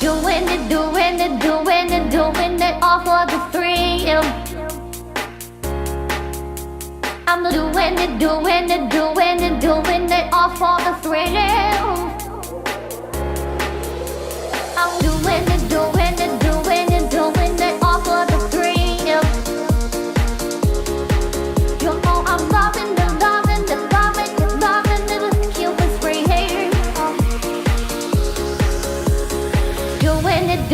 doing it all for the thrill. I'm doing it all for the thrill. I'm doing it all for the thrill. You know I'm loving the Cupid spray hair. Doing it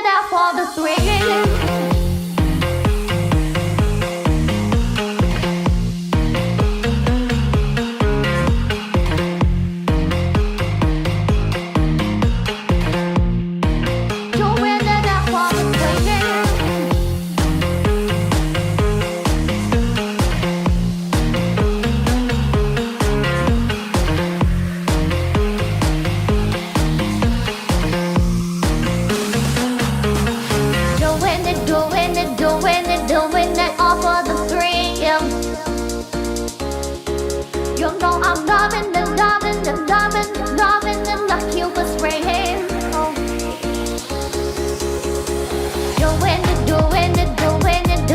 out for the thrill. Doing it all for the thrill. You know I'm loving the Cupid spray hair. Doing it all for the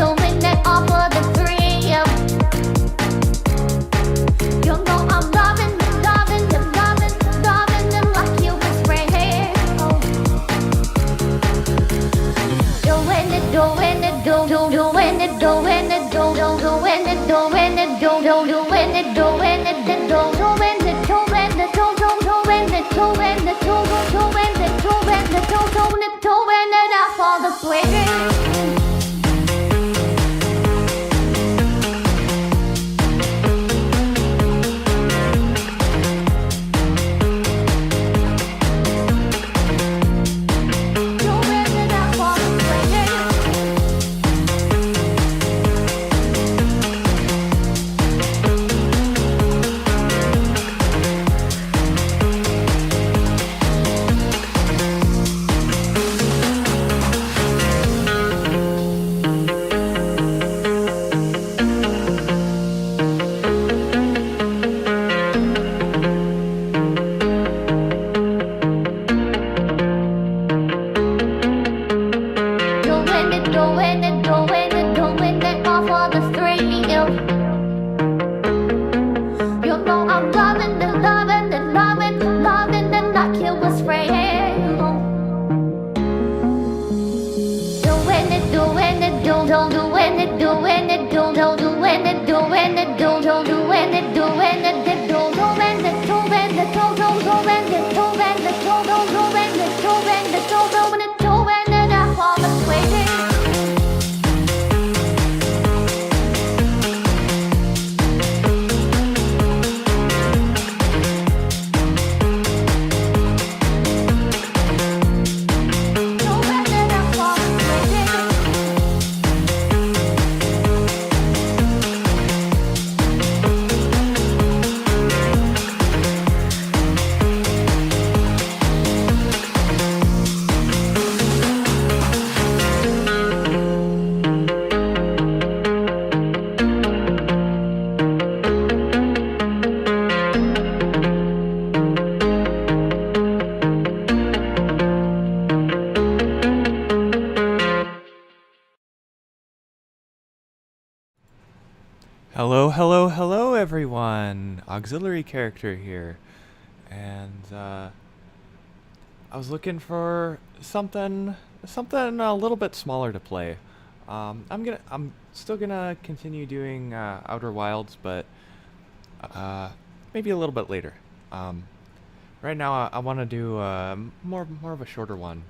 thrill. You know I'm loving the Cupid spray hair. Doing it out for the thrill. Doing it all for the thrill. You know I'm loving the Cupid spray hair. Doing it out for the thrill. Hello everyone! Auxiliary character here. And I was looking for something a little bit smaller to play. I'm still gonna continue doing Outer Wilds, but maybe a little bit later. Right now I want to do more of a shorter one.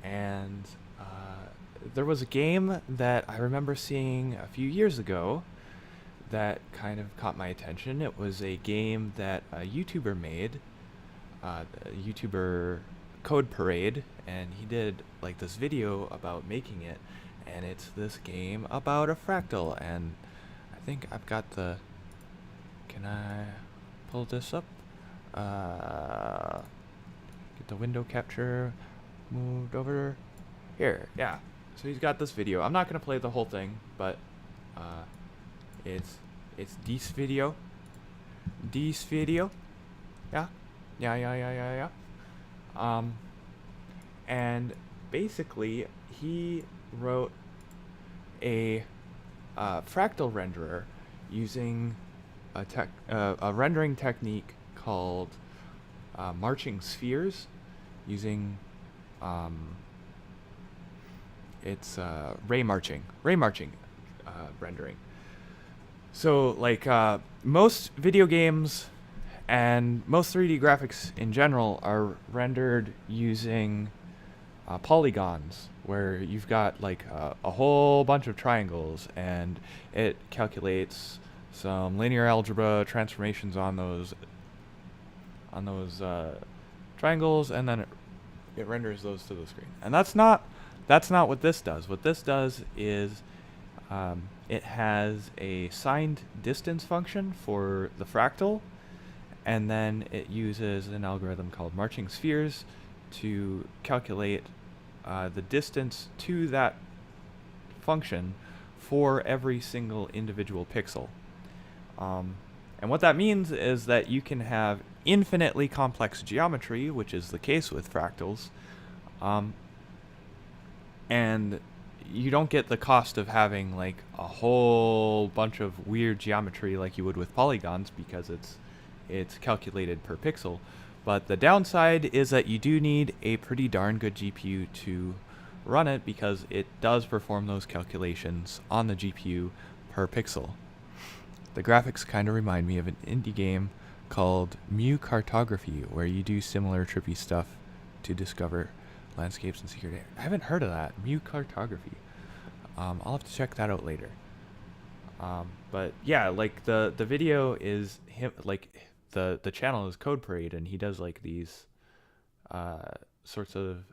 And there was a game that I remember seeing a few years ago that kind of caught my attention. It was a game that a YouTuber made, YouTuber Code Parade, and he did like this video about making it, and it's this game about a fractal. And I think I've got the, can I pull this up? Get the window capture. moved over here. Yeah. So he's got this video. I'm not gonna play the whole thing, but it's this video. This video. Yeah. Yeah. And basically he wrote a fractal renderer using a rendering technique called marching spheres, using it's ray marching rendering. So like most video games and most 3D graphics in general are rendered using polygons, where you've got like a whole bunch of triangles, and it calculates some linear algebra transformations on those triangles, and then it renders those to the screen. And that's not what this does. What this does is it has a signed distance function for the fractal, and then it uses an algorithm called marching spheres to calculate the distance to that function for every single individual pixel. And what that means is that you can have infinitely complex geometry, which is the case with fractals, and you don't get the cost of having like a whole bunch of weird geometry like you would with polygons, because it's calculated per pixel. But the downside is that you do need a pretty darn good GPU to run it, because it does perform those calculations on the GPU per pixel. The graphics kind of remind me of an indie game called Mu Cartography, where you do similar trippy stuff to discover landscapes and secret air. I haven't heard of that, Mu Cartography. I'll have to check that out later. But yeah, like the video is him, like the channel is Code Parade, and he does like these sorts of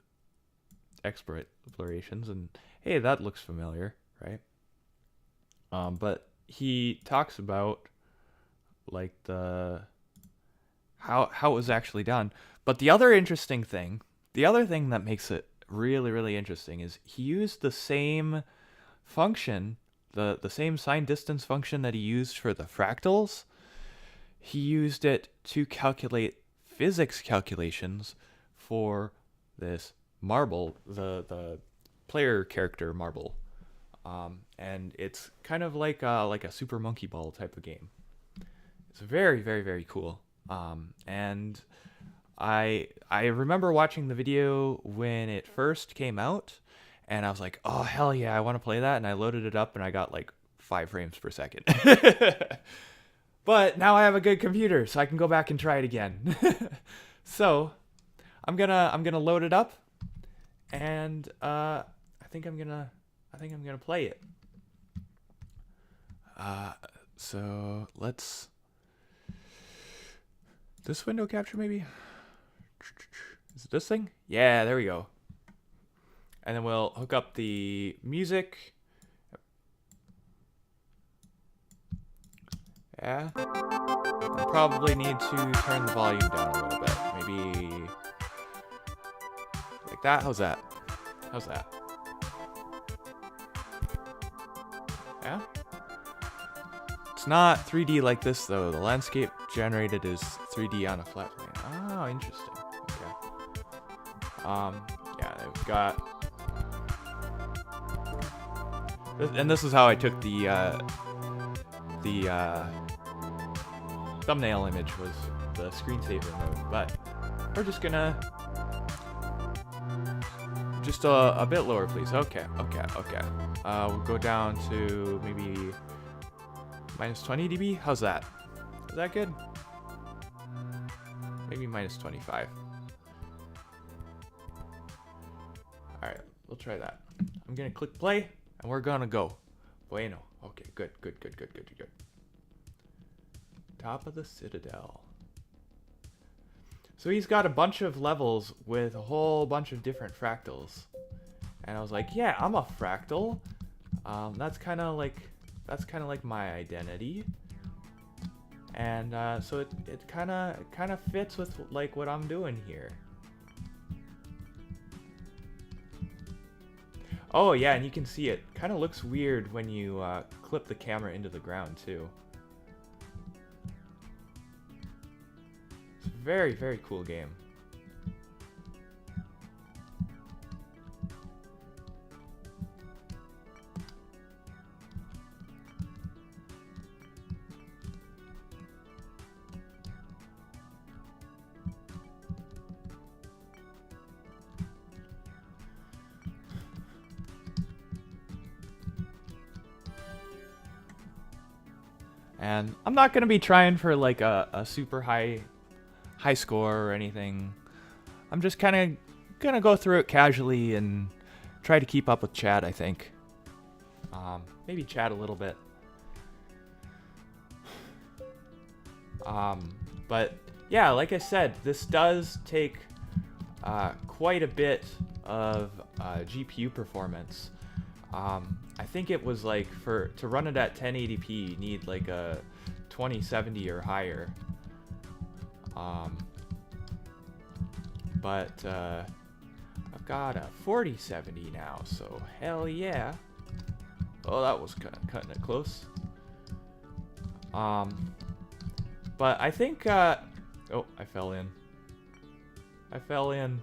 explorations, and hey, that looks familiar, right? But he talks about like how it was actually done. But the other thing that makes it really, really interesting is he used the same function, the same signed distance function that he used for the fractals. He used it to calculate physics calculations for this marble, the player character marble. And it's kind of like a Super Monkey Ball type of game. It's very, very, very cool. And I remember watching the video when it first came out, and I was like, oh hell yeah, I want to play that. And I loaded it up, and I got like 5 frames per second. But now I have a good computer, so I can go back and try it again. So I'm gonna load it up, and I think I'm gonna play it. So let's this window capture maybe. Is it this thing? Yeah, there we go. And then we'll hook up the music. Yeah. I probably need to turn the volume down a little bit. Maybe like that. How's that? How's that? Yeah? It's not 3D like this though. The landscape generated is 3D on a flat plane. Oh, interesting. Okay. Yeah, we've got, and this is how I took the thumbnail image, was the screensaver mode, but we're just gonna a bit lower, please. Okay. We'll go down to maybe minus 20 dB. How's that? Is that good? Maybe minus 25. All right, we'll try that. I'm gonna click play, and we're gonna go. Bueno. Okay, good. Top of the Citadel. So he's got a bunch of levels with a whole bunch of different fractals. And I was like, yeah, I'm a fractal. That's kind of like my identity. And so it kind of fits with like what I'm doing here. Oh yeah, and you can see it kind of looks weird when you clip the camera into the ground too. It's a very, very cool game. And I'm not gonna be trying for like a super high score or anything. I'm just kind of gonna go through it casually and try to keep up with chat, I think. Maybe chat a little bit. But yeah, like I said, this does take quite a bit of GPU performance. I think it was like to run it at 1080p, you need like a 2070 or higher. But I've got a 4070 now, so hell yeah. Oh, that was cutting it close. But I think oh, I fell in.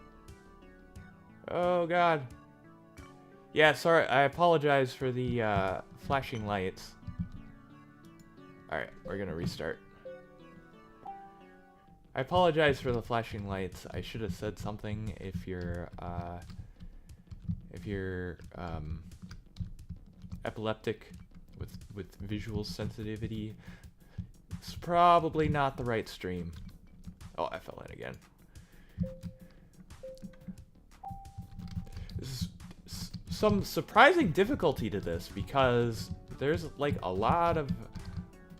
Oh god. Yeah, sorry, I apologize for the flashing lights. Alright, we're gonna restart. I apologize for the flashing lights. I should have said something if you're epileptic with visual sensitivity. It's probably not the right stream. Oh, I fell in again. This is some surprising difficulty to this because there's like a lot of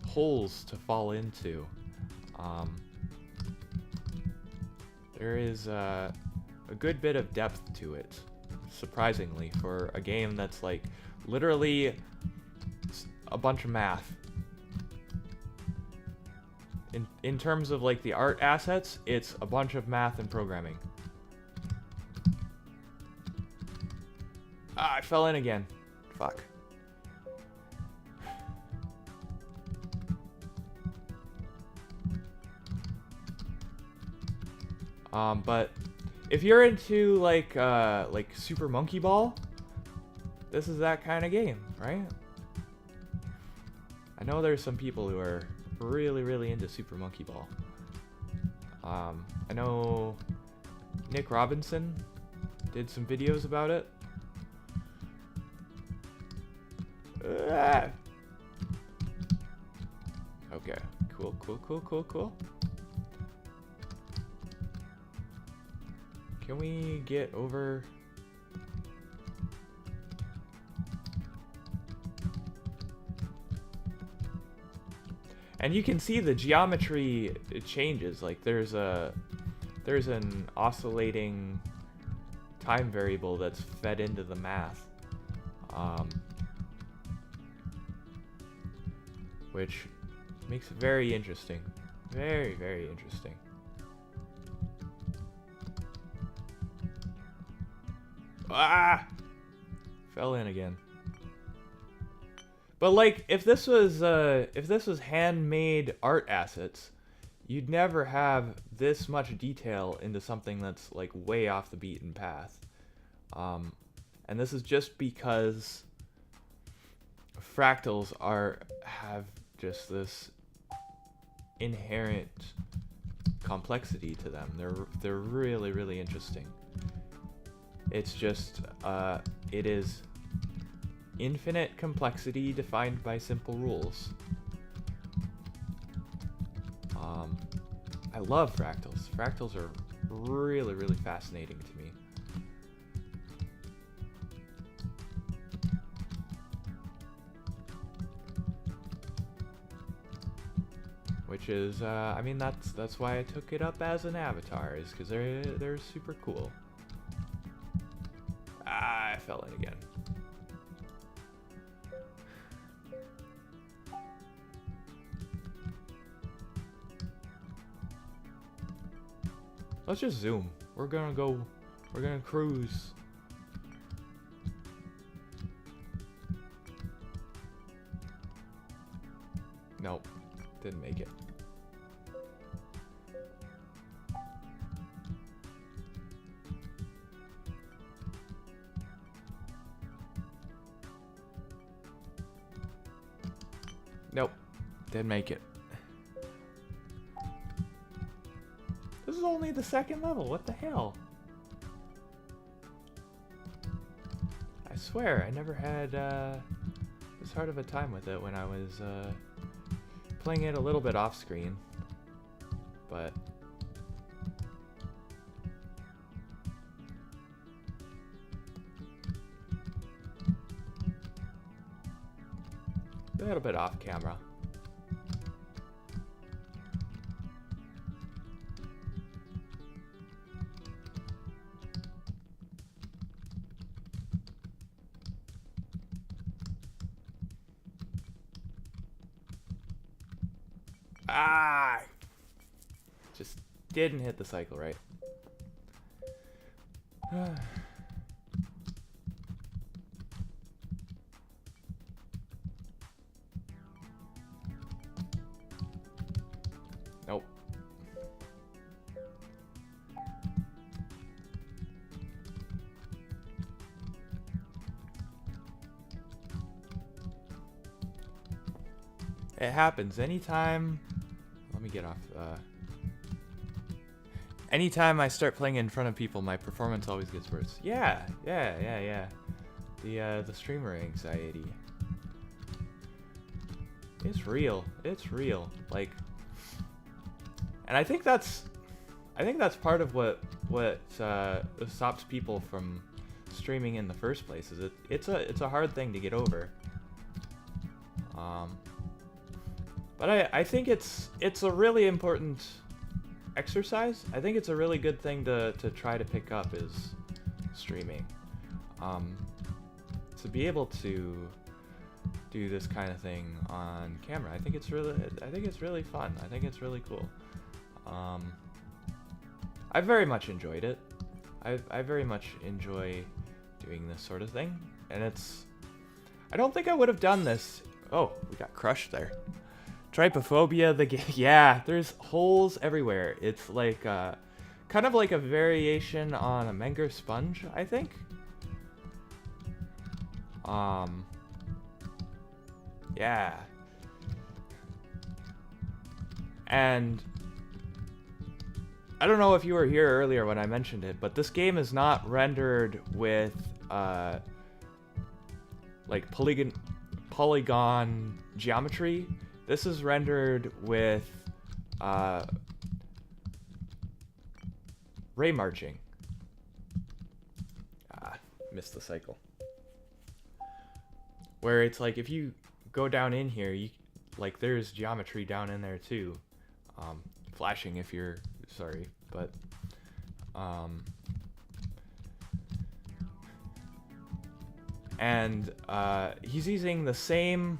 holes to fall into. There is a good bit of depth to it, surprisingly, for a game that's like literally a bunch of math. In terms of like the art assets, it's a bunch of math and programming. Ah, I fell in again. Fuck. But if you're into like Super Monkey Ball, this is that kind of game, right? I know there's some people who are really into Super Monkey Ball. I know Nick Robinson did some videos about it. Okay, cool. Can we get over? And you can see the geometry, it changes. Like there's an oscillating time variable that's fed into the math, which makes it very interesting. Very interesting. Ah! Fell in again. But like, if this was handmade art assets, you'd never have this much detail into something that's like way off the beaten path. And this is just because fractals have just this inherent complexity to them. They're really interesting. It's just it is infinite complexity defined by simple rules. I love fractals. Fractals are really fascinating to me. Which is, I mean, that's why I took it up as an avatar, is because they're super cool. Ah, I fell in again. Let's just zoom. We're gonna cruise. Nope, didn't make it. Nope, didn't make it. This is only the second level, what the hell? I swear, I never had this hard of a time with it when I was playing it a little bit off screen. But a little bit off camera. Ah! Just didn't hit the cycle right. Nope. It happens anytime. Let me get off. Anytime I start playing in front of people, my performance always gets worse. Yeah. The streamer anxiety. It's real. It's real. Like, and I think that's part of what stops people from streaming in the first place. Is it's a hard thing to get over. But I think it's a really important exercise. I think it's a really good thing to try to pick up is streaming. To be able to do this kind of thing on camera, I think it's really fun. I think it's really cool. I very much enjoyed it. I very much enjoy doing this sort of thing, and I don't think I would have done this. Oh, we got crushed there. Trypophobia, the game. Yeah, there's holes everywhere. It's like kind of like a variation on a Menger sponge, I think. Yeah. And I don't know if you were here earlier when I mentioned it, but this game is not rendered with like polygon geometry. This is rendered with ray marching. Missed the cycle. Where it's like if you go down in here, like there's geometry down in there too. Flashing if you're sorry, but and he's using the same.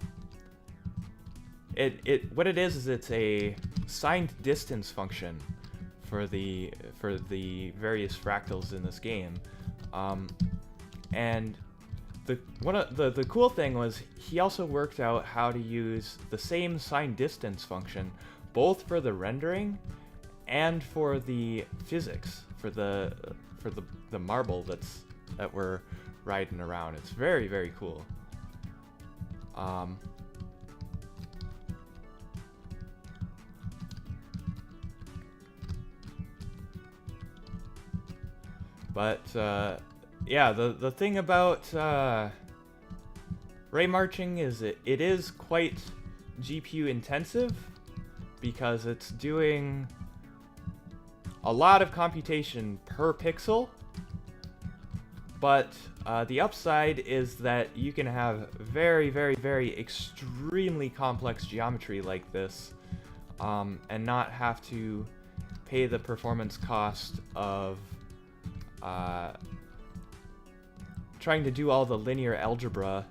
What it is it's a signed distance function for the various fractals in this game, and the cool thing was he also worked out how to use the same signed distance function both for the rendering and for the physics for the marble that we're riding around. It's very, very cool. But yeah, the thing about ray marching is it is quite GPU intensive because it's doing a lot of computation per pixel. But the upside is that you can have very, very, very extremely complex geometry like this and not have to pay the performance cost of trying to do all the linear algebra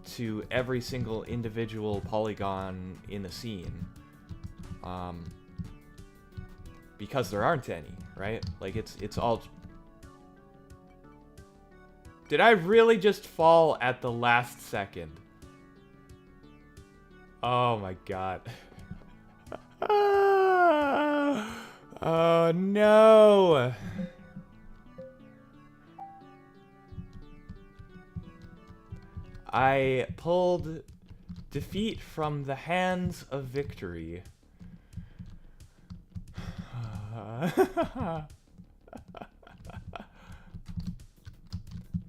to every single individual polygon in the scene. Because there aren't any, right? Like it's all... Did I really just fall at the last second? Oh my god. Oh no. I pulled defeat from the hands of victory.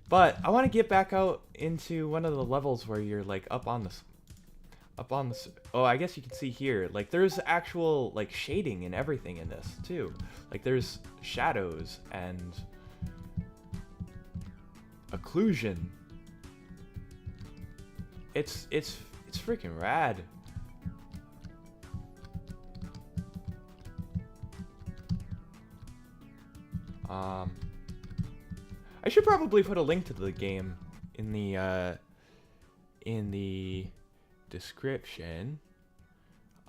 But I want to get back out into one of the levels where you're like up on the oh, I guess you can see here, like there's actual like shading and everything in this too. Like there's shadows and occlusion. It's freaking rad. I should probably put a link to the game in the description.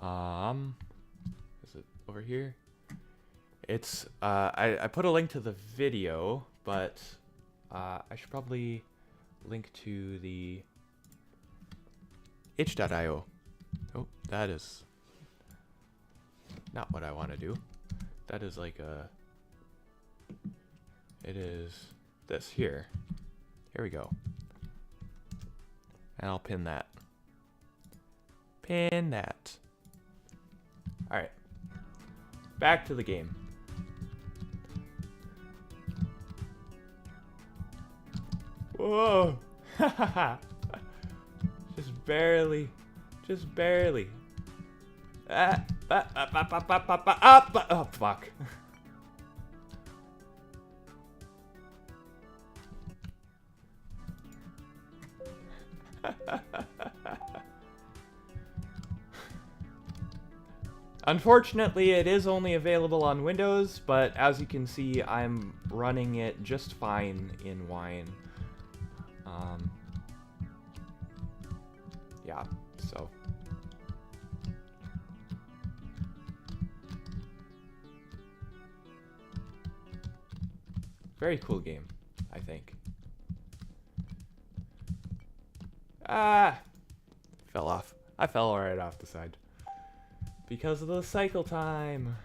Is it over here? It's I put a link to the video, but I should probably link to the itch.io. Oh, that is not what I want to do. That is like a... It is this here. Here we go. And I'll pin that. Pin that. Alright. Back to the game. Whoa! Just barely. Just barely. Oh, fuck. Unfortunately, it is only available on Windows, but as you can see, I'm running it just fine in Wine. Yeah, so. Very cool game, I think. Ah! Fell off. I fell right off the side. Because of the cycle time.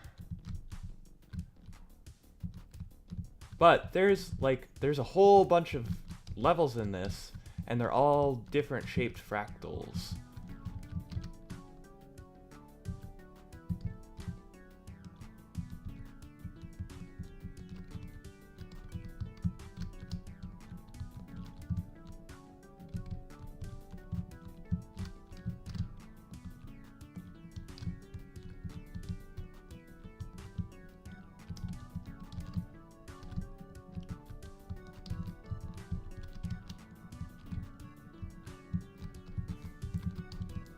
But there's a whole bunch of levels in this, and they're all different shaped fractals.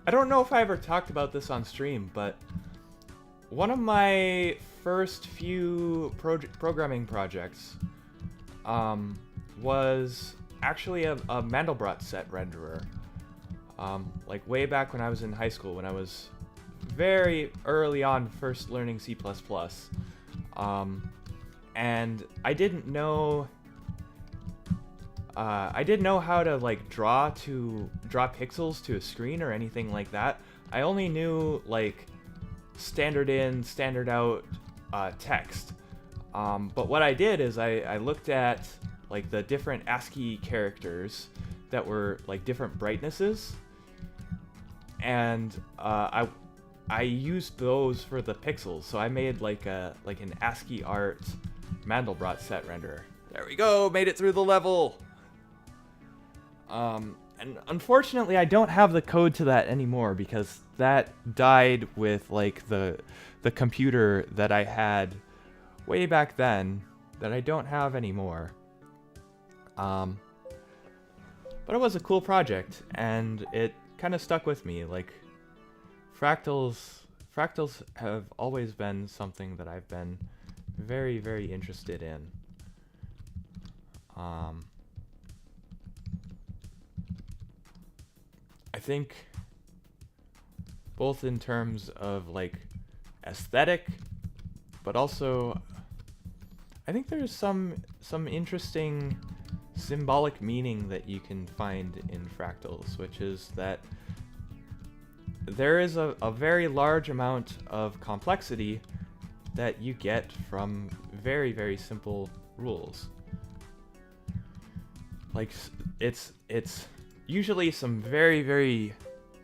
I don't know if I ever talked about this on stream, but one of my first few programming projects was actually a Mandelbrot set renderer. Like way back when I was in high school, when I was very early on first learning C++. And I didn't know how to like draw pixels to a screen or anything like that. I only knew like standard in, standard out text. But what I did is I looked at like the different ASCII characters that were like different brightnesses, and I used those for the pixels. So I made like an ASCII art Mandelbrot set renderer. There we go, made it through the level. And unfortunately, I don't have the code to that anymore because that died with like the computer that I had way back then that I don't have anymore. But it was a cool project, and it kind of stuck with me. Like fractals have always been something that I've been very, very interested in. I think both in terms of like aesthetic, but also I think there's some interesting symbolic meaning that you can find in fractals, which is that there is a very large amount of complexity that you get from very, very simple rules. Like, it's usually some very, very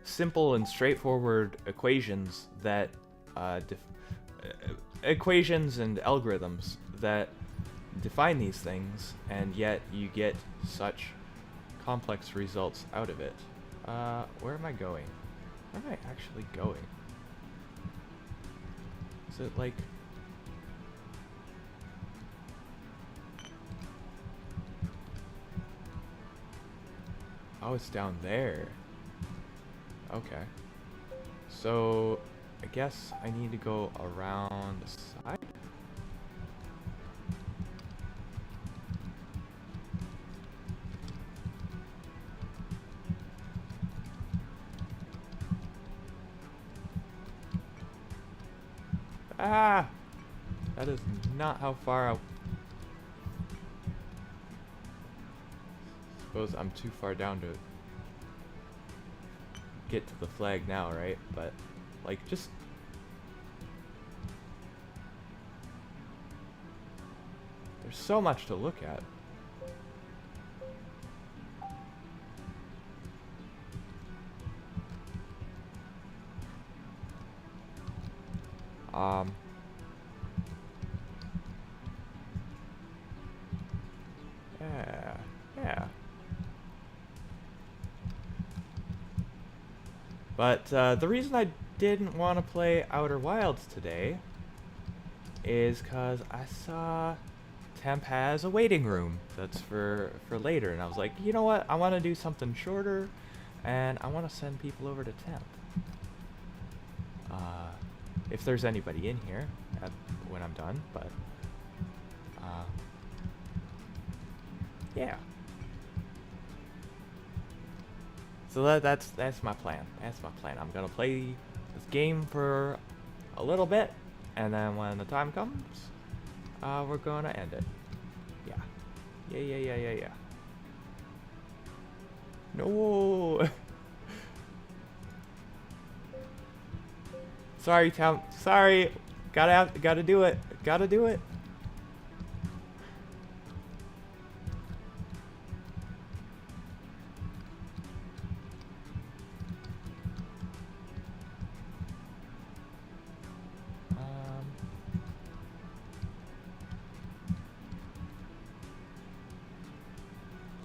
simple and straightforward equations that, equations and algorithms that define these things, and yet you get such complex results out of it. Where am I going? Where am I actually going? Is it like... Oh, it's down there. Okay. So, I guess I need to go around the side? Ah! That is not how far I... Suppose I'm too far down to get to the flag now, right? But, like, just... There's so much to look at. Yeah. But the reason I didn't want to play Outer Wilds today is because I saw Temp has a waiting room that's for later, and I was like, you know what? I want to do something shorter, and I want to send people over to Temp. If there's anybody in here when I'm done, but yeah. So that's my plan. That's my plan. I'm gonna play this game for a little bit, and then when the time comes, we're gonna end it. Yeah. No. Sorry, Tom. Sorry. Gotta do it. Gotta do it.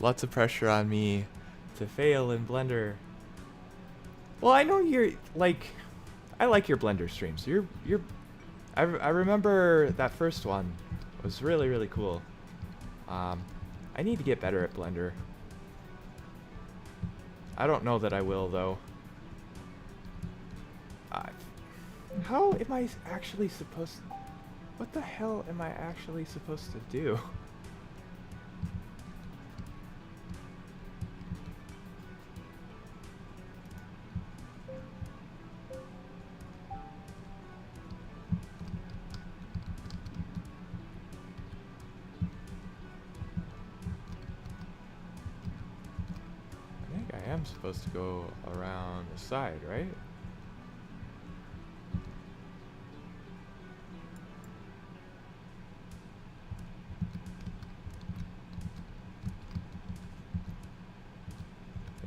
Lots of pressure on me to fail in Blender. Well, I know you're like, I like your Blender streams. I remember that first one was really, really cool. I need to get better at Blender. I don't know that I will, though. How am I actually supposed... What the hell am I actually supposed to do? I am supposed to go around the side, right?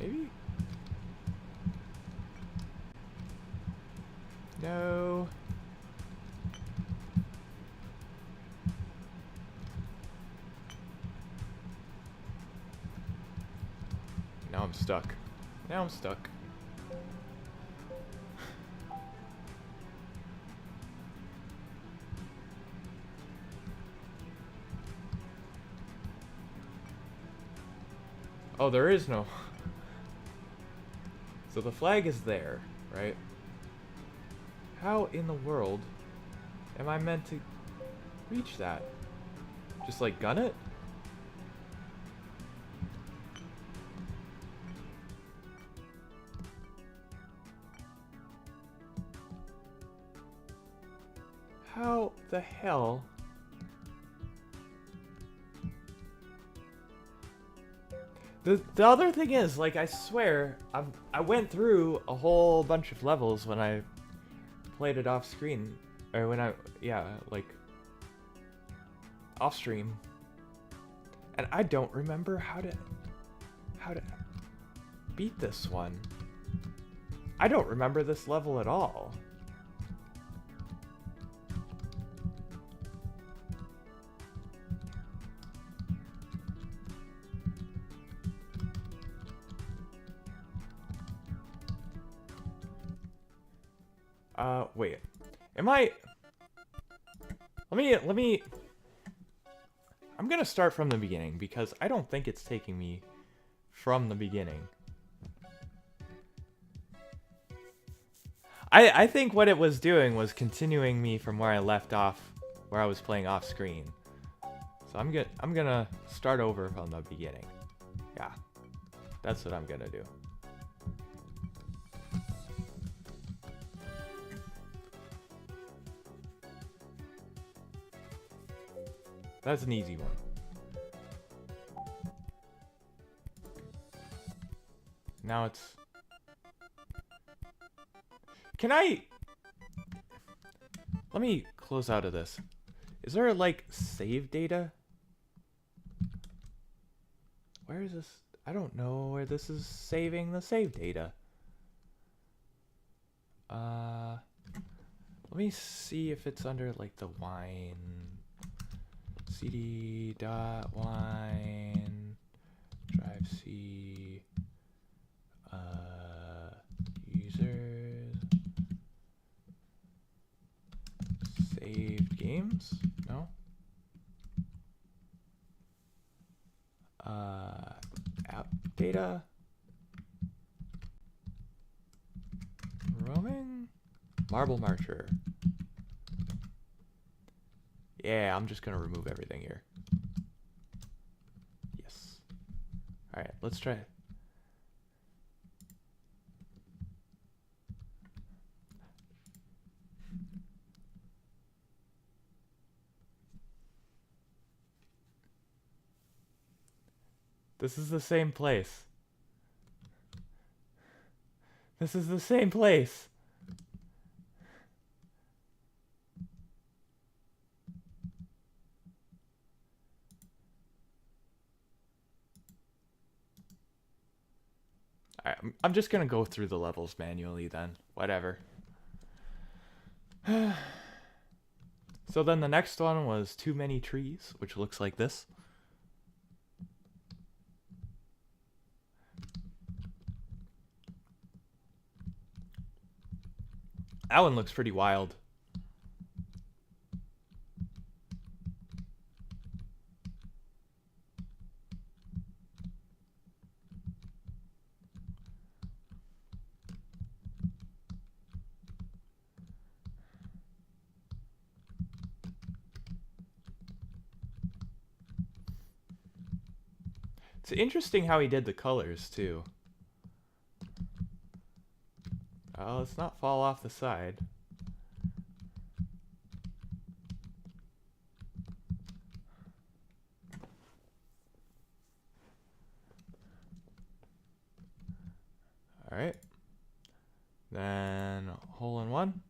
Maybe? No. Now I'm stuck. Now I'm stuck. Oh, there is no... So the flag is there, right? How in the world am I meant to reach that? Just like gun it? How the hell? The other thing is, like, I swear, I went through a whole bunch of levels when I played it off screen, or when like off stream, and I don't remember how to beat this one. I don't remember this level at all. Wait. Am I... Let me... I'm gonna start from the beginning, because I don't think it's taking me from the beginning. I think what it was doing was continuing me from where I left off, where I was playing off screen. So I'm gonna start over from the beginning. Yeah. That's what I'm gonna do. That's an easy one. Now it's... Can I... Let me close out of this. Is there, like, save data? Where is this? I don't know where this is saving the save data. Let me see if it's under, like, the wine... cd dot wine drive C users saved games. No. App data roaming marble marcher. Yeah, I'm just gonna remove everything here. Yes. Alright, let's try it. This is the same place. This is the same place. Alright, I'm just gonna go through the levels manually then. Whatever. So then the next one was Too Many Trees, which looks like this. That one looks pretty wild. It's interesting how he did the colors too. Oh, let's not fall off the side. Alright. Then hole in one.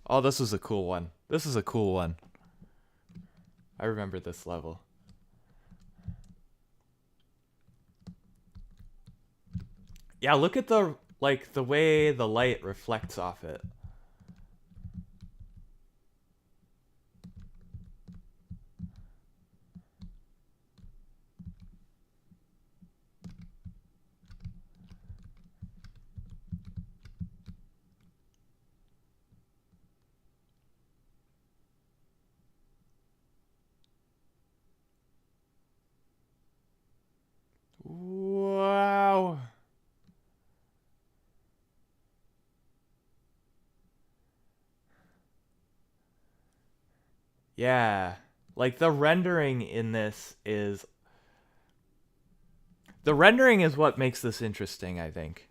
Oh, this is a cool one. This is a cool one. I remember this level. Yeah, look at the, like, the way the light reflects off it. Wow. Yeah. Like the rendering in this is... The rendering is what makes this interesting, I think.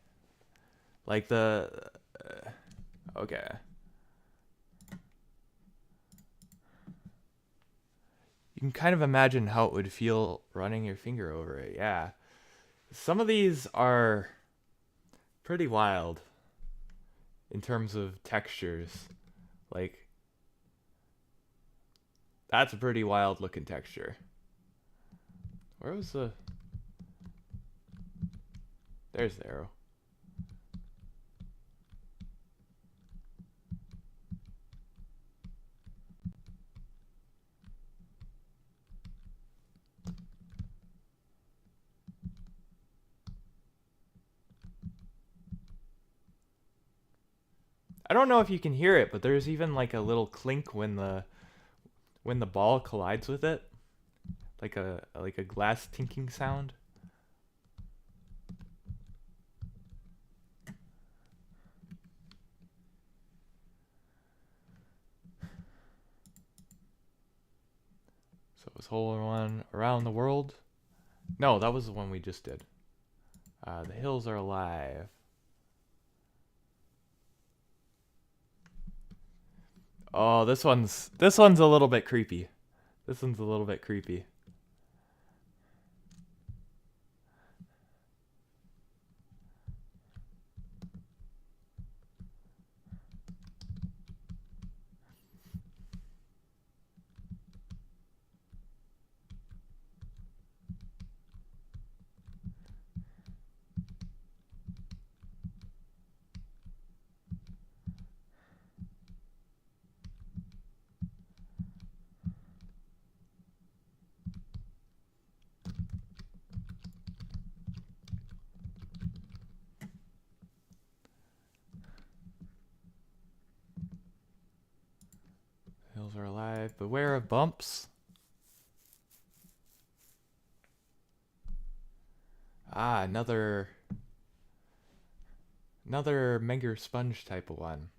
Like the... okay. can kind of imagine how it would feel running your finger over it. Yeah. Some of these are pretty wild in terms of textures. Like, that's a pretty wild looking texture. Where was the... There's the arrow. I don't know if you can hear it, but there's even like a little clink when the ball collides with it, like a glass tinking sound. So it was hole in one around the world. No, that was the one we just did. The hills are alive. Oh, this one's a little bit creepy. This one's a little bit creepy. Hills are alive. Beware of bumps. Ah, another Menger sponge type of one.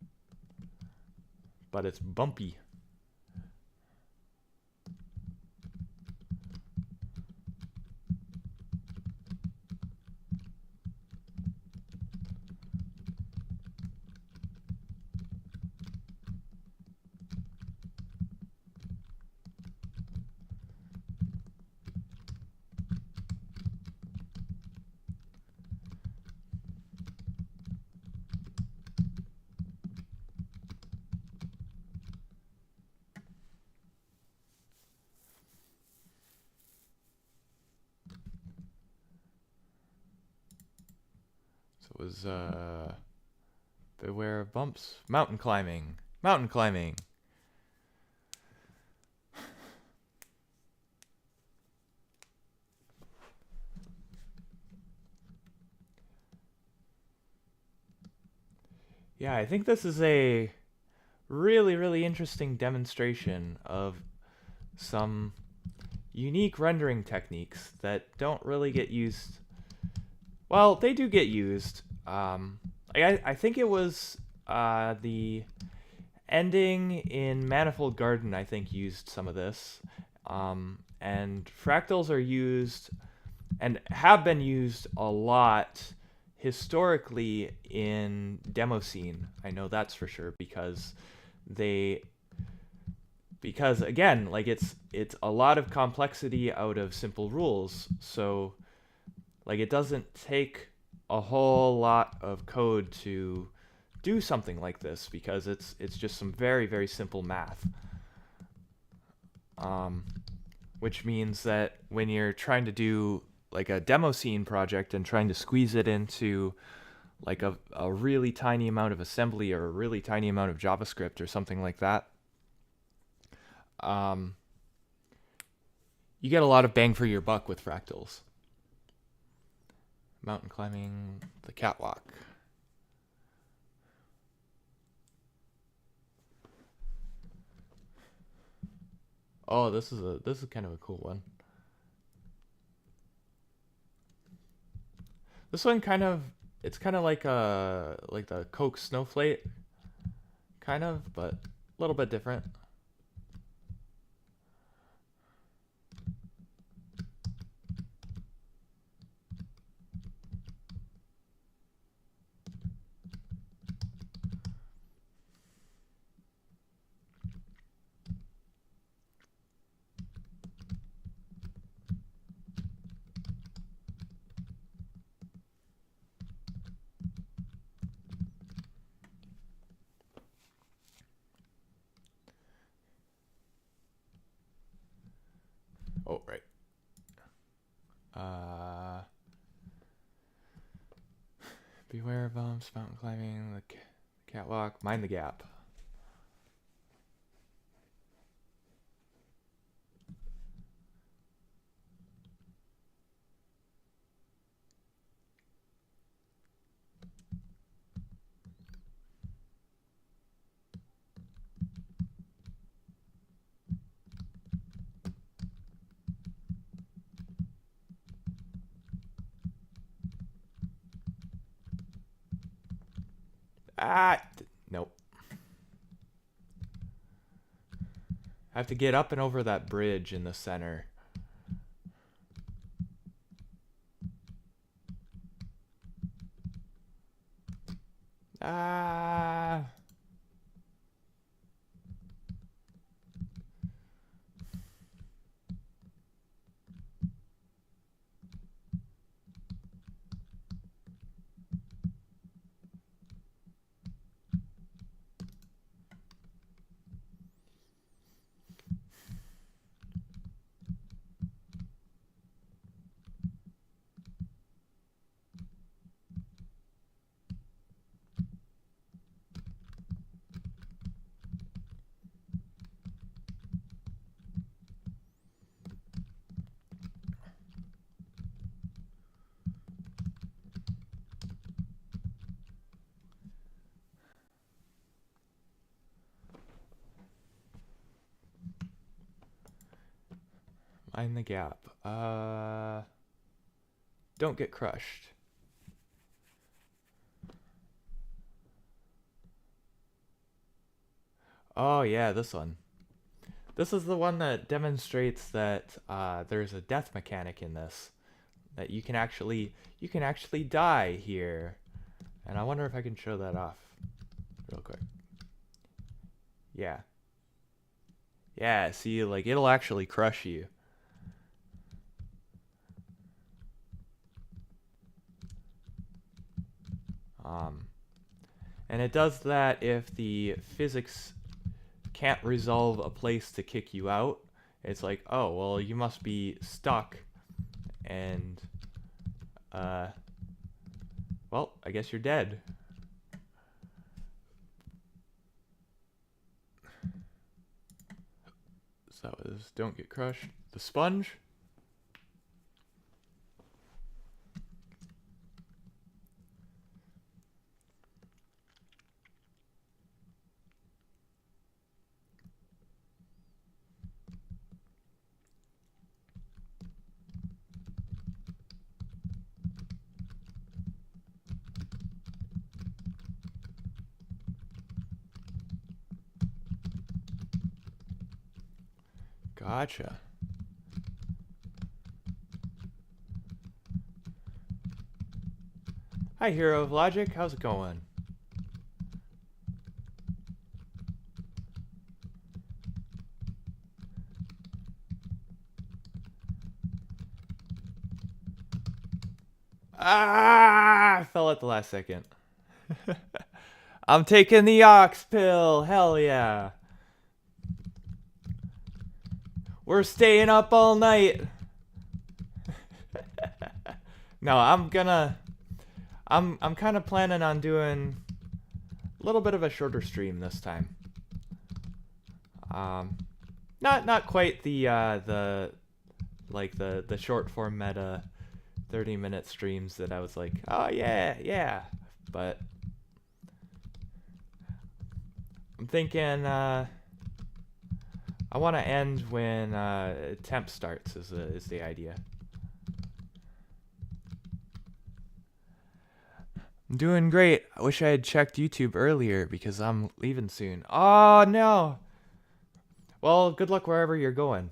But it's bumpy. So it was beware of bumps. Mountain climbing. Mountain climbing. Yeah, I think this is a really interesting demonstration of some unique rendering techniques that don't really get used. Well, they do get used. I think it was the ending in Manifold Garden, I think, used some of this. And fractals are used and have been used a lot historically in Demo Scene. I know that's for sure because again, like it's a lot of complexity out of simple rules. So like it doesn't take a whole lot of code to do something like this because it's just some very simple math. Which means that when you're trying to do like a demo scene project and trying to squeeze it into like a really tiny amount of assembly or a really tiny amount of JavaScript or something like that, you get a lot of bang for your buck with fractals. Mountain climbing, the catwalk. Oh, this is kind of a cool one. This one it's kind of like the Coke snowflake, kind of, but a little bit different. Beware of bumps, mountain climbing, the catwalk, mind the gap. Nope. I have to get up and over that bridge in the center. Ah. Mind the gap. Don't get crushed. Oh yeah, this one. This is the one that demonstrates that there's a death mechanic in this. That you can actually die here. And I wonder if I can show that off real quick. Yeah. Yeah, see, like it'll actually crush you. And it does that if the physics can't resolve a place to kick you out. It's like, oh, well, you must be stuck. And, well, I guess you're dead. So that was Don't Get Crushed. The Sponge. Gotcha. Hi, Hero of Logic. How's it going? Ah! I fell at the last second. I'm taking the ox pill. Hell yeah. We're staying up all night. No, I'm kind of planning on doing a little bit of a shorter stream this time. Not quite the short form meta 30-minute streams that I was like, oh yeah, but I'm thinking I want to end when temp starts is the idea. I'm doing great. I wish I had checked YouTube earlier because I'm leaving soon. Oh no. Well, good luck wherever you're going.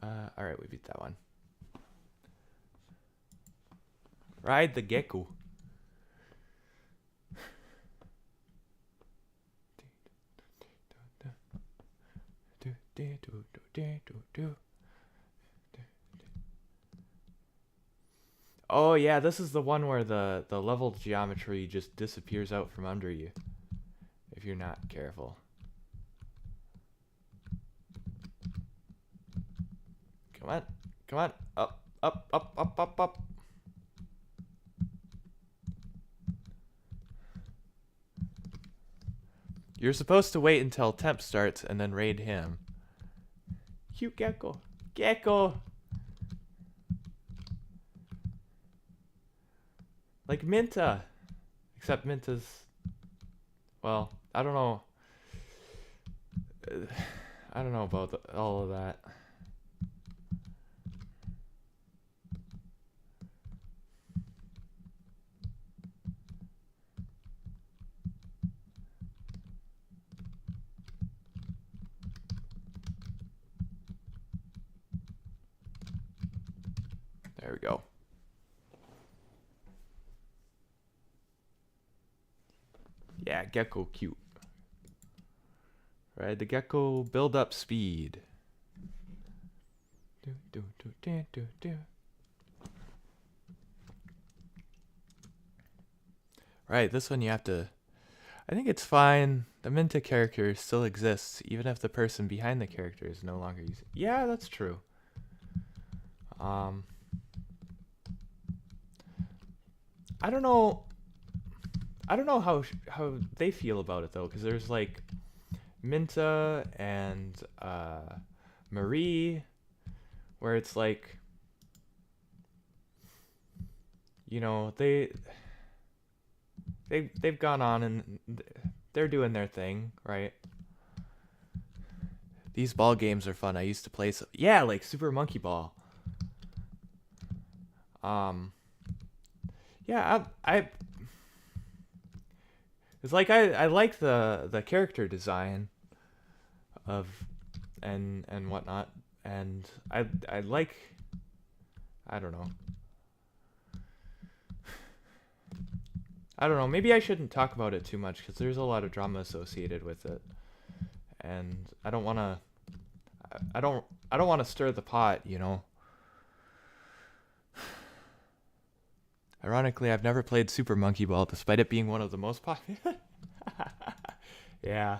Alright, we beat that one. Ride the gecko. Oh yeah, this is the one where the level geometry just disappears out from under you if you're not careful. Come on, come on, up, up, up, up, up, up. You're supposed to wait until temp starts and then raid him. Cute gecko. Gecko! Like Minta. Except Minta's... Well, I don't know. I don't know about all of that. There we go. Yeah, gecko cute. Right, the gecko build up speed. Do, do, do, do, do, do. Right, this one you have to... I think it's fine. The Minta character still exists, even if the person behind the character is no longer using... Yeah, that's true. I don't know how they feel about it though, because there's like Minta and Marie, where it's like, you know, they've gone on and they're doing their thing, right? These ball games are fun. I used to play yeah, like Super Monkey Ball. Yeah, it's like I like the character design of and whatnot, and I like, I don't know. Maybe I shouldn't talk about it too much because there's a lot of drama associated with it, and I don't want to stir the pot, you know. Ironically, I've never played Super Monkey Ball, despite it being one of the most popular. Yeah.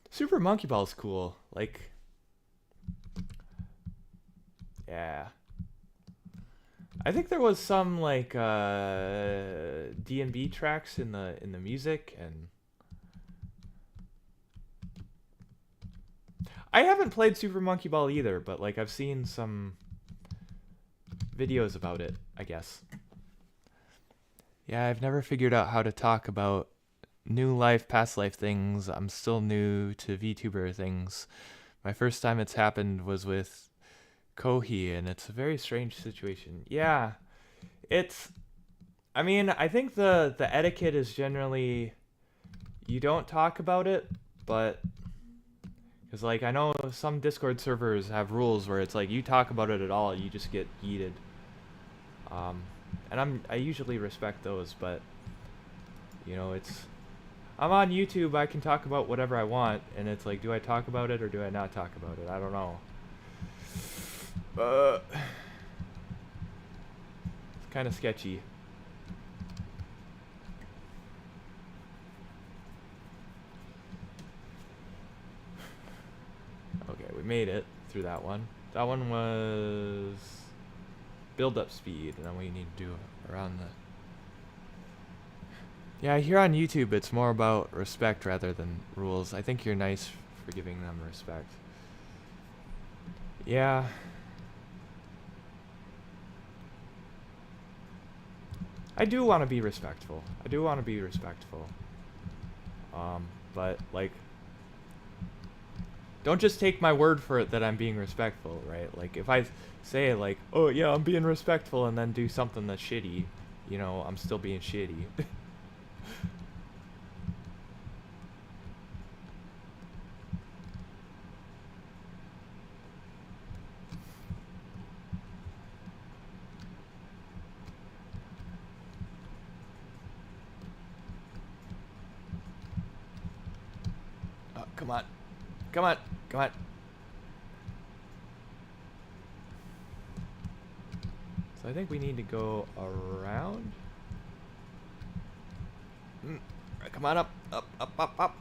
Super Monkey Ball is cool. Like, yeah. I think there was some like D&B tracks in the music, and I haven't played Super Monkey Ball either, but like I've seen some videos about it, I guess. Yeah, I've never figured out how to talk about new life, past life things. I'm still new to VTuber things. My first time it's happened was with Kohi, and it's a very strange situation. Yeah, I mean, I think the etiquette is generally you don't talk about it, but because like I know some Discord servers have rules where it's like you talk about it at all, you just get yeeted. And I usually respect those, but you know, I'm on YouTube, I can talk about whatever I want, and it's like, do I talk about it or do I not talk about it? I don't know. It's kind of sketchy. Okay, we made it through that one. That one was build up speed, and then we need to do around the... Yeah, here on YouTube it's more about respect rather than rules. I think you're nice for giving them respect. Yeah. I do want to be respectful. But like, don't just take my word for it that I'm being respectful, right? Like, if I say like, oh yeah, I'm being respectful, and then do something that's shitty, you know, I'm still being shitty. Oh, come on. Come on. Come on. So I think we need to go around. Come on up. Up, up, up, up.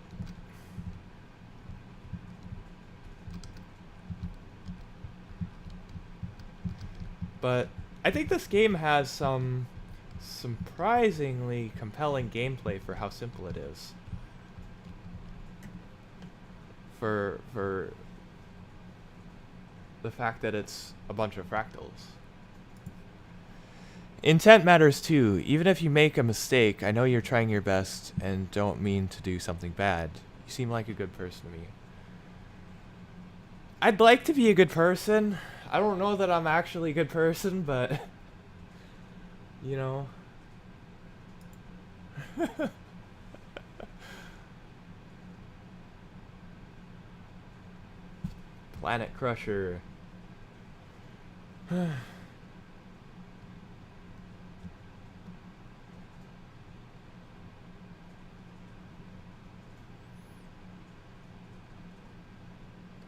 But I think this game has some surprisingly compelling gameplay for how simple it is. for the fact that it's a bunch of fractals. Intent matters too. Even if you make a mistake, I know you're trying your best and don't mean to do something bad. You seem like a good person to me. I'd like to be a good person. I don't know that I'm actually a good person, but you know. Planet Crusher. So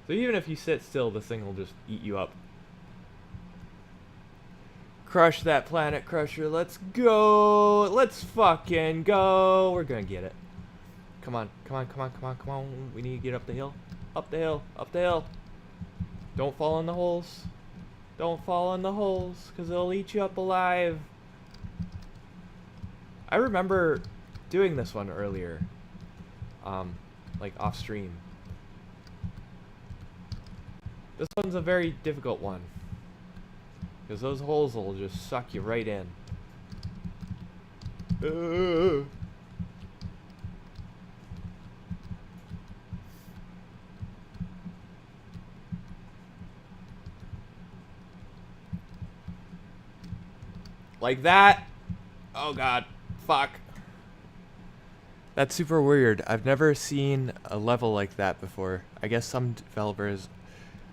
even if you sit still, this thing will just eat you up. Crush that Planet Crusher. Let's go. Let's fucking go. We're gonna get it. Come on. Come on. Come on. Come on. Come on. We need to get up the hill. Up the hill. Up the hill. Don't fall in the holes. Don't fall in the holes, because they'll eat you up alive. I remember doing this one earlier. Like off stream. This one's a very difficult one, because those holes will just suck you right in. Like that. Oh god. Fuck. That's super weird. I've never seen a level like that before. I guess some developers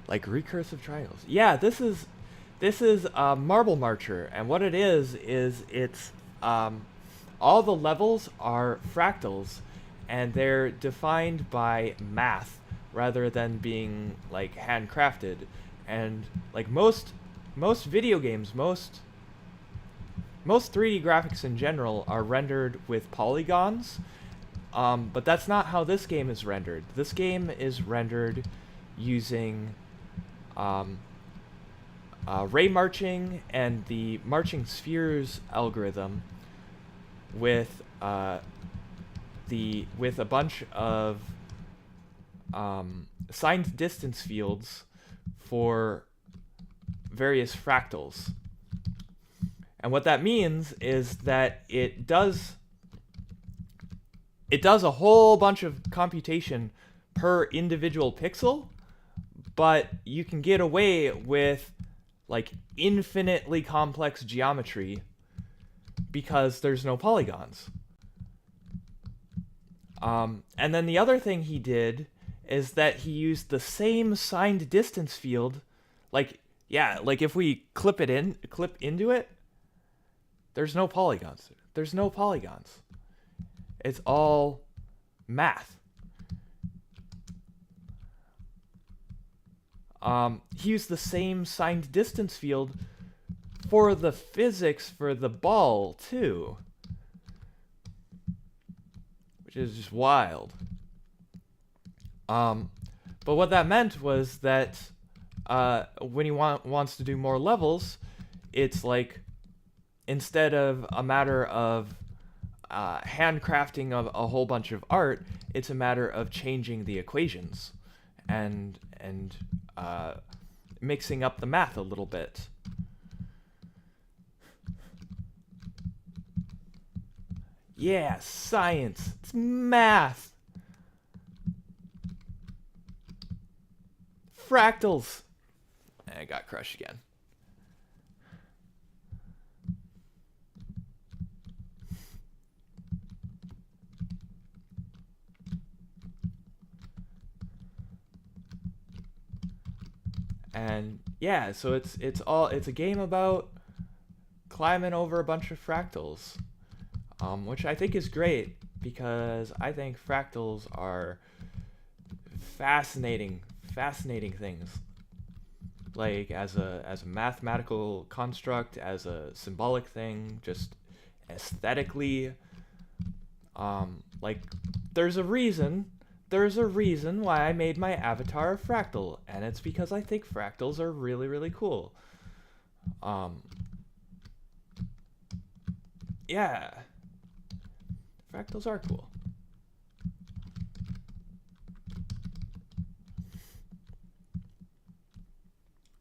like recursive triangles. Yeah, this is Marble Marcher, and what it is it's all the levels are fractals, and they're defined by math rather than being like handcrafted. And like most video games, most 3D graphics in general are rendered with polygons, but that's not how this game is rendered. This game is rendered using ray marching and the marching spheres algorithm with a bunch of signed distance fields for various fractals. And what that means is that it does a whole bunch of computation per individual pixel, but you can get away with like infinitely complex geometry because there's no polygons. And then the other thing he did is that he used the same signed distance field, like if we clip into it, there's no polygons. There's no polygons. It's all math. He used the same signed distance field for the physics for the ball, too. Which is just wild. But what that meant was that when he wants to do more levels, it's like, instead of a matter of handcrafting of a whole bunch of art, it's a matter of changing the equations and mixing up the math a little bit. Yeah, science. It's math. Fractals. I got crushed again. And yeah, so it's a game about climbing over a bunch of fractals, which I think is great, because I think fractals are fascinating things. Like as a mathematical construct, as a symbolic thing, just aesthetically. Like there's a reason why I made my avatar a fractal, and it's because I think fractals are really, really cool. Yeah. Fractals are cool.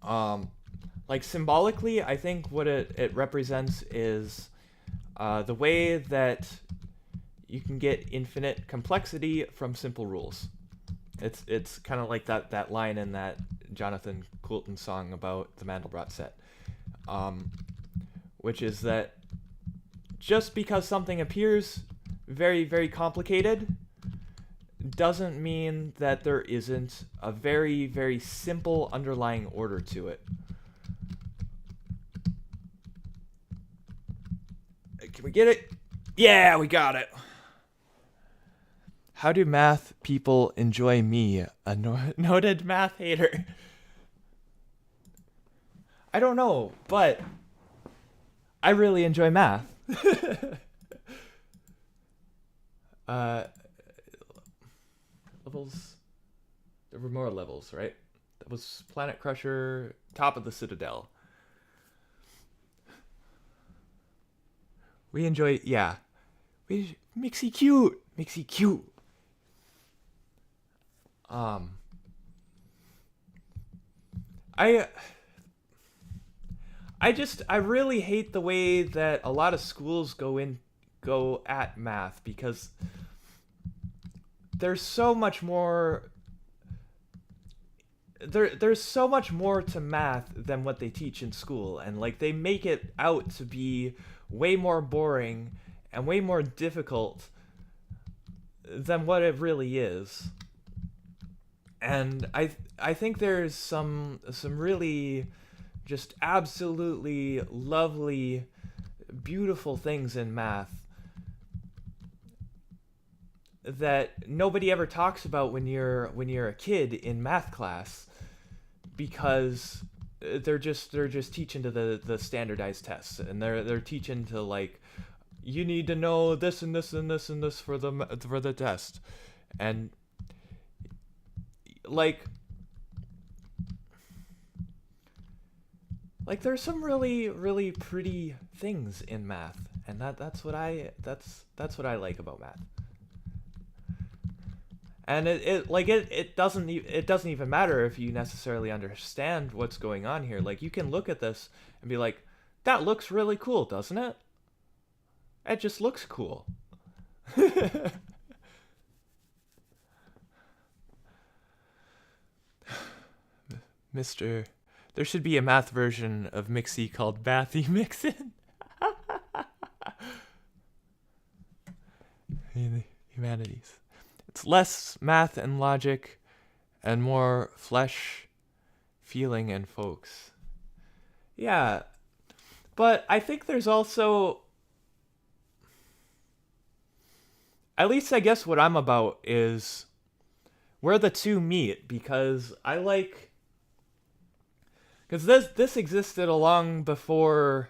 Like symbolically, I think what it represents is the way that you can get infinite complexity from simple rules. It's kind of like that line in that Jonathan Coulton song about the Mandelbrot set, which is that just because something appears very, very complicated doesn't mean that there isn't a very, very simple underlying order to it. Can we get it? Yeah, we got it. How do math people enjoy me, a noted math hater? I don't know, but I really enjoy math. Levels. There were more levels, right? That was Planet Crusher, top of the Citadel. We enjoy, yeah. Mixie cute. Mixie cute. I really hate the way that a lot of schools go at math, because there's so much more there's so much more to math than what they teach in school, and like they make it out to be way more boring and way more difficult than what it really is. And I think there's some really just absolutely lovely, beautiful things in math that nobody ever talks about when you're a kid in math class, because they're just teaching to the standardized tests, and they're teaching to like, you need to know this and this and this and this for the test. And like there's some really, really pretty things in math, and that's what I like about math. And it doesn't even matter if you necessarily understand what's going on here. Like, you can look at this and be like, that looks really cool, doesn't it? It just looks cool. Mr. There should be a math version of Mixie called Bathy Mixin. Humanities. It's less math and logic and more flesh, feeling, and folks. Yeah, but I think there's also, at least I guess what I'm about is where the two meet, because I like, because this existed long before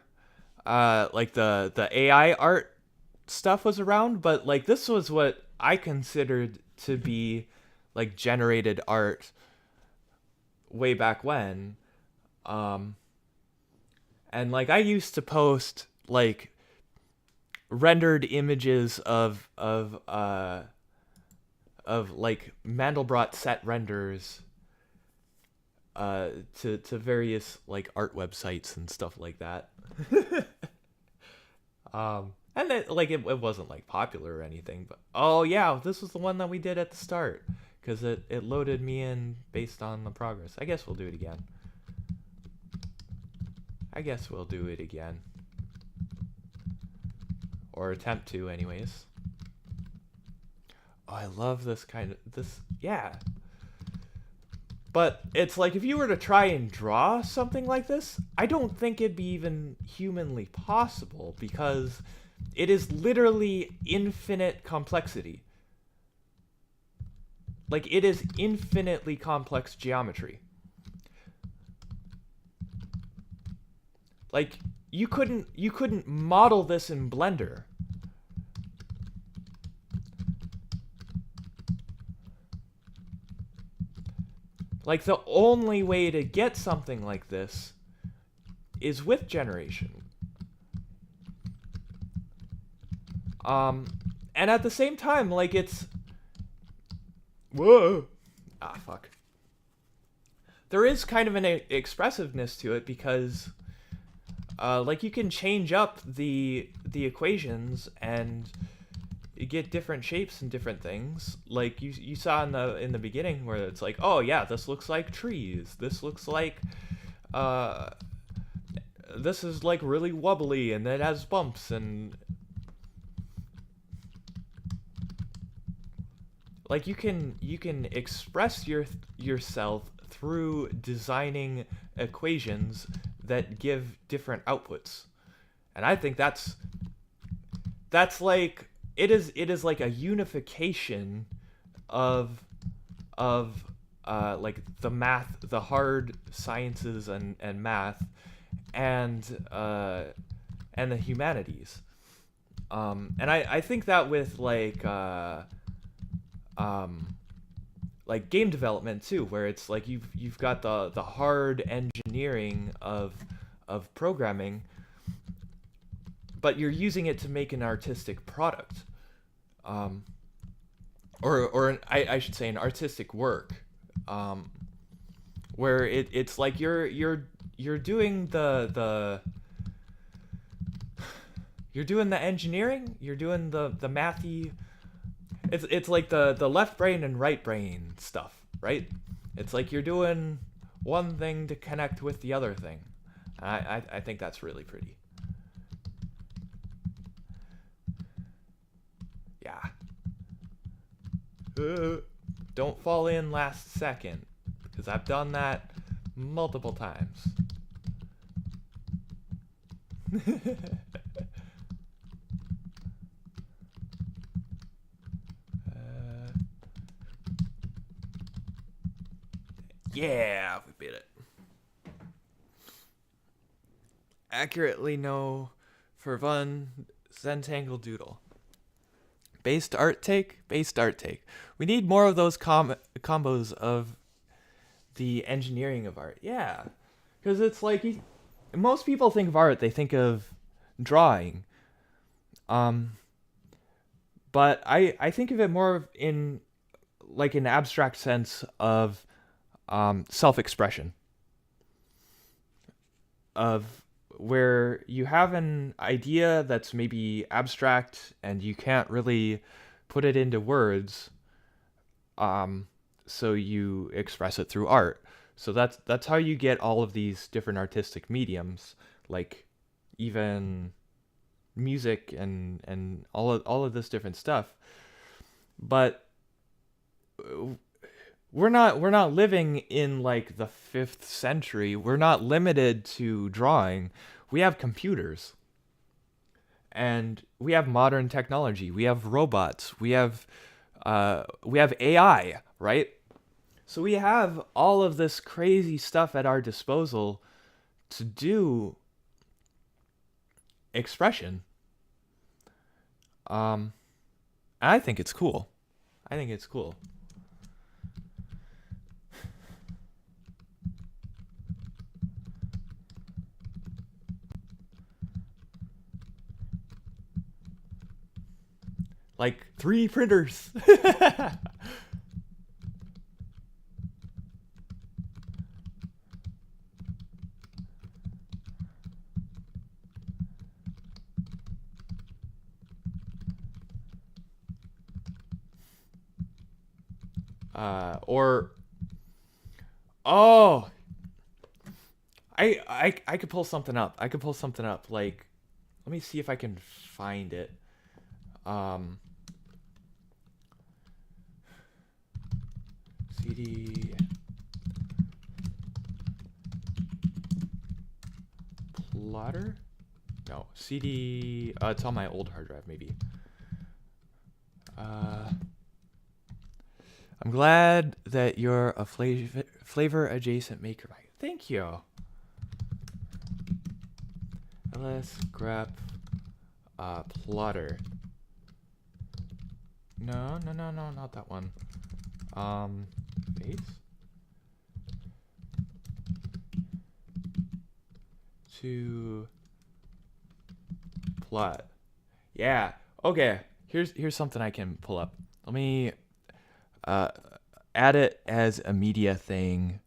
like the AI art stuff was around, but like this was what I considered to be like generated art way back when. And like I used to post like rendered images of like Mandelbrot set renders to various like art websites and stuff like that. And it wasn't like popular or anything, but oh yeah, this was the one that we did at the start, because it loaded me in based on the progress. I guess we'll do it again. Or attempt to, anyways. Oh, I love this yeah. But it's like, if you were to try and draw something like this, I don't think it'd be even humanly possible, because it is literally infinite complexity. Like, it is infinitely complex geometry. Like, you couldn't model this in Blender. Like, the only way to get something like this is with generation. And at the same time, like, it's... Whoa! Ah, fuck. there is kind of an expressiveness to it because like you can change up the equations and you get different shapes and different things. Like you saw in the beginning where it's like, oh yeah, this looks like trees. This looks like this is like really wobbly and it has bumps, and like you can express yourself through designing equations that give different outputs. And I think that's like it is like a unification of like the hard sciences and math and the humanities. And I think that with like game development too, where it's like you've got the hard engineering of programming, but you're using it to make an artistic product, I should say an artistic work, where it's like you're doing you're doing the engineering, you're doing the mathy. It's like the left brain and right brain stuff, right? It's like you're doing one thing to connect with the other thing. I think that's really pretty. Yeah. Don't fall in last second, because I've done that multiple times. Yeah, we beat it. Accurately know for fun, Zentangle Doodle. Based art take. We need more of those combos of the engineering of art. Yeah, because it's like most people think of art, they think of drawing. But I think of it more in like an abstract sense of self-expression, of where you have an idea that's maybe abstract and you can't really put it into words, so you express it through art. So that's how you get all of these different artistic mediums, like even music and all of this different stuff. But we're not living in like the 5th century. We're not limited to drawing. We have computers. And we have modern technology. We have robots. We have AI, right? So we have all of this crazy stuff at our disposal to do expression. I think it's cool. Like 3 printers. Or oh, I could pull something up. Like, let me see if I can find it. CD plotter? No, CD. It's on my old hard drive, maybe. I'm glad that you're a flavor adjacent maker. Thank you. LS grep plotter. No, not that one. Base. To plot. Yeah. Okay. Here's something I can pull up. Let me add it as a media thing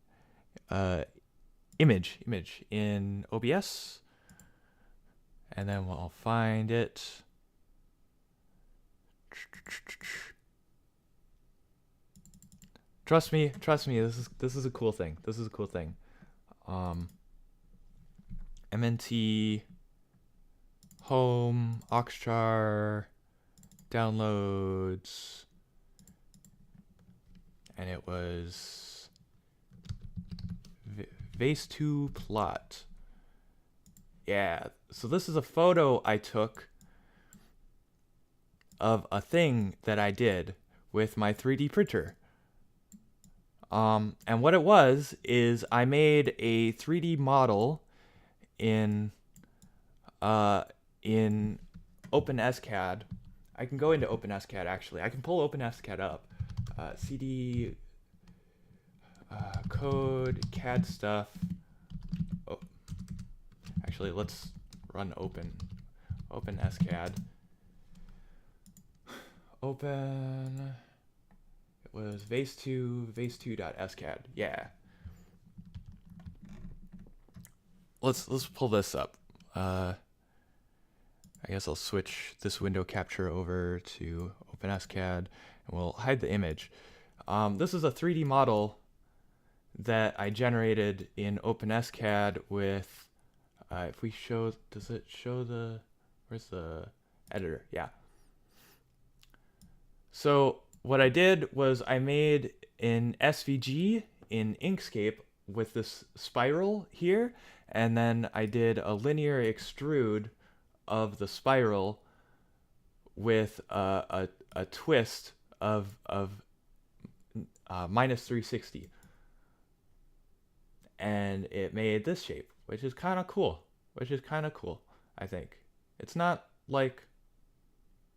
image in OBS, and then we'll find it. Trust me. This is a cool thing. MNT home Oxchar downloads, and it was Vase 2 plot. Yeah, so this is a photo I took of a thing that I did with my 3D printer. And what it was is I made a 3D model in OpenSCAD. I can go into OpenSCAD actually. I can pull OpenSCAD up. CD code CAD stuff. Oh, actually, let's run OpenSCAD. Open. It was vase2.scad. Yeah. Let's pull this up. I guess I'll switch this window capture over to OpenSCAD, and we'll hide the image. This is a 3D model that I generated in OpenSCAD with, if we show, does it show the, where's the editor? Yeah. So what I did was I made an SVG in Inkscape with this spiral here, and then I did a linear extrude of the spiral with a twist of minus 360, and it made this shape, which is kind of cool. I think it's not like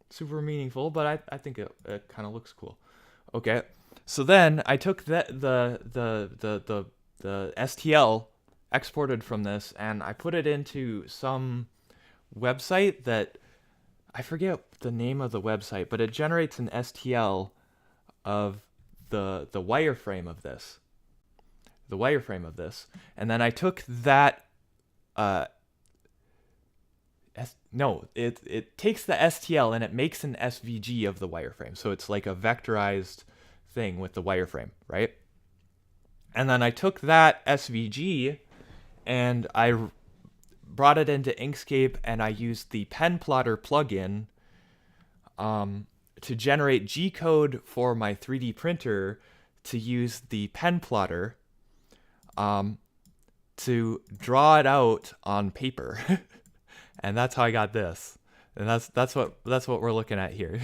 super meaningful, but I think it kind of looks cool. Okay, so then I took the STL exported from this, and I put it into some website that I forget the name of the website, but it generates an STL of the wireframe of this. And then I took that it takes the STL and it makes an SVG of the wireframe. So it's like a vectorized thing with the wireframe, right? And then I took that SVG and I brought it into Inkscape, and I used the pen plotter plugin to generate G-code for my 3D printer to use the pen plotter to draw it out on paper. And that's how I got this. And that's what we're looking at here.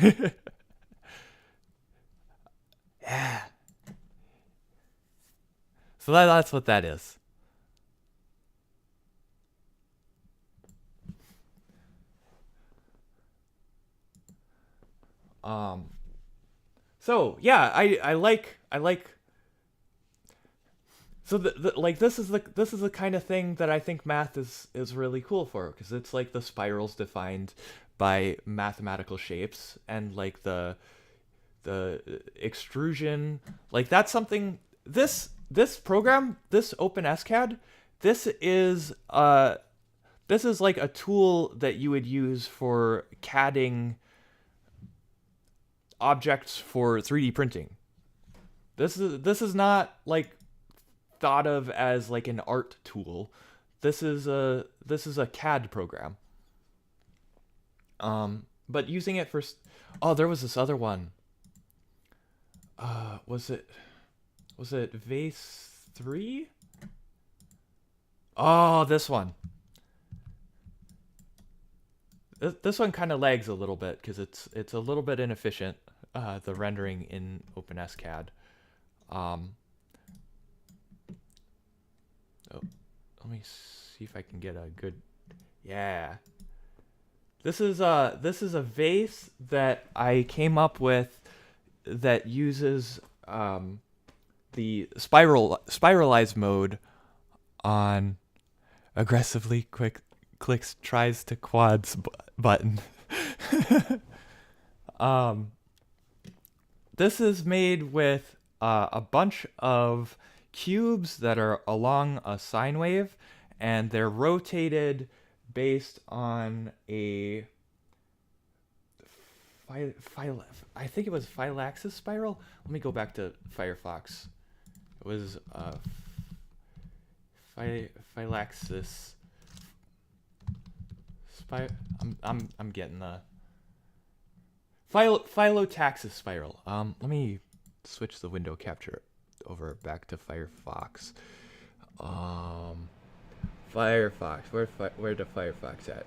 Yeah. So that's what that is. So yeah, I like. So like this is the kind of thing that I think math is really cool for, because it's like the spirals defined by mathematical shapes, and like the extrusion, like that's something. This program, this OpenSCAD, this is like a tool that you would use for CADing objects for 3D printing. This is not like thought of as like an art tool. This is a CAD program. But using it for there was this other one. Was it Vase 3? Oh, this one. This one kind of lags a little bit because it's a little bit inefficient, the rendering in OpenSCAD. Let me see if I can get a good. Yeah. This is a vase that I came up with that uses the spiralize mode on aggressively clicks tries to quads button. This is made with a bunch of cubes that are along a sine wave, and they're rotated based on a I think it was phylaxis spiral. Let me go back to Firefox. It was phylaxis I'm getting the phyllotaxis spiral. Let me switch the window capture over back to Firefox. Firefox. Where the Firefox at?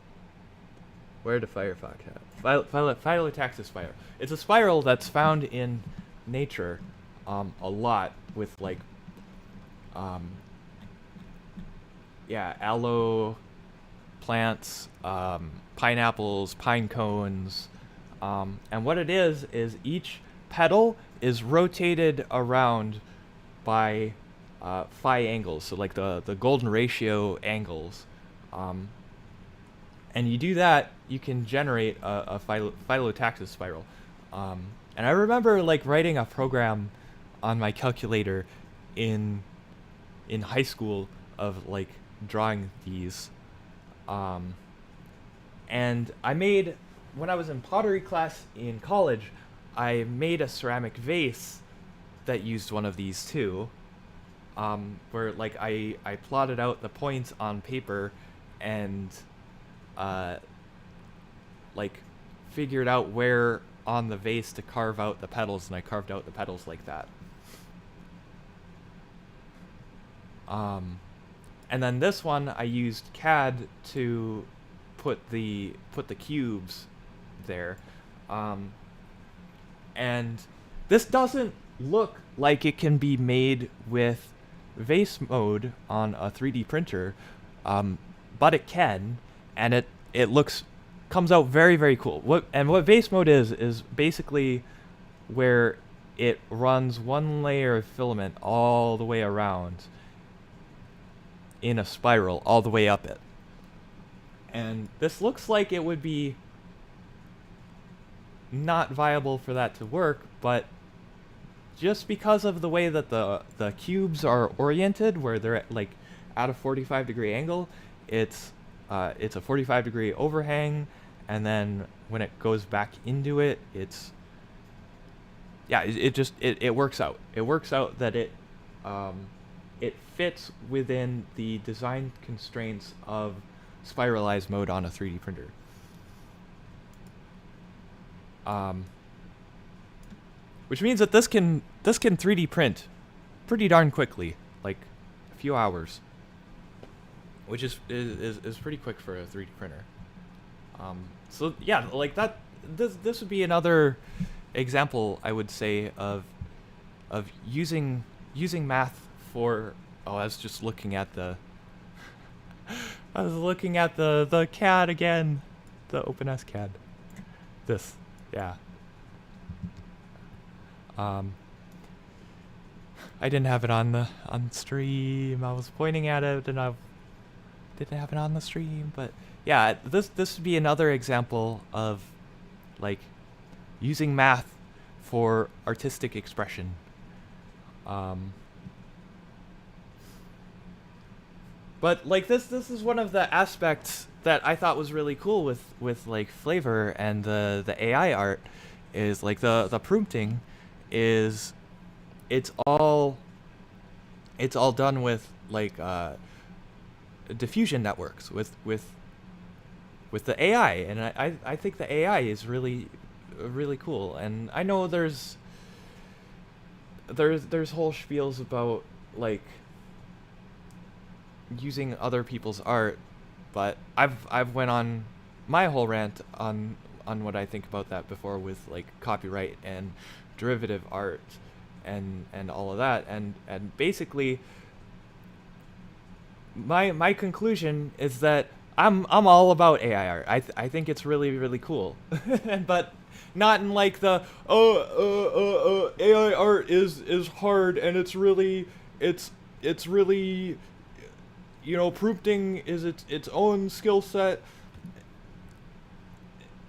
Where the Firefox at? Phyllotaxis spiral. It's a spiral that's found in nature, a lot with like, aloe plants, pineapples, pine cones, and what it is each petal is rotated around by phi angles, so like the golden ratio angles, and you do that, you can generate a phyllotaxis spiral. And I remember like writing a program on my calculator in high school of like drawing these. And I made, when I was in pottery class in college, I made a ceramic vase that used one of these too, where like I plotted out the points on paper and like figured out where on the vase to carve out the petals, and I carved out the petals like that. And then this one I used CAD to put the cubes there. And this doesn't look like it can be made with vase mode on a 3D printer, but it can, and it comes out very, very cool. What vase mode is basically where it runs one layer of filament all the way around in a spiral all the way up it. And this looks like it would be not viable for that to work, but just because of the way that the cubes are oriented, where they're at a 45-degree angle, it's a 45-degree overhang, and then when it goes back into it, it works out. It works out that it fits within the design constraints of spiralized mode on a 3D printer. Which means that this can 3D print pretty darn quickly, like a few hours, which is pretty quick for a 3D printer. So yeah, like that. This would be another example, I would say, of using math for. Oh, I was just looking at the. I was looking at the CAD again, the OpenS CAD. This, yeah. I didn't have it on stream. I was pointing at it, and I didn't have it on the stream. But yeah, this would be another example of like using math for artistic expression. But like this is one of the aspects that I thought was really cool with like Flavor and the AI art, is like the prompting is it's all done with like diffusion networks with the AI, and I think the AI is really cool. And I know there's whole spiels about like using other people's art, but I've went on my whole rant on what I think about that before with like copyright and derivative art and all of that, and basically my conclusion is that I'm all about AI art. I think it's really cool, but not in like the AI art is hard and it's really prompting is its own skill set.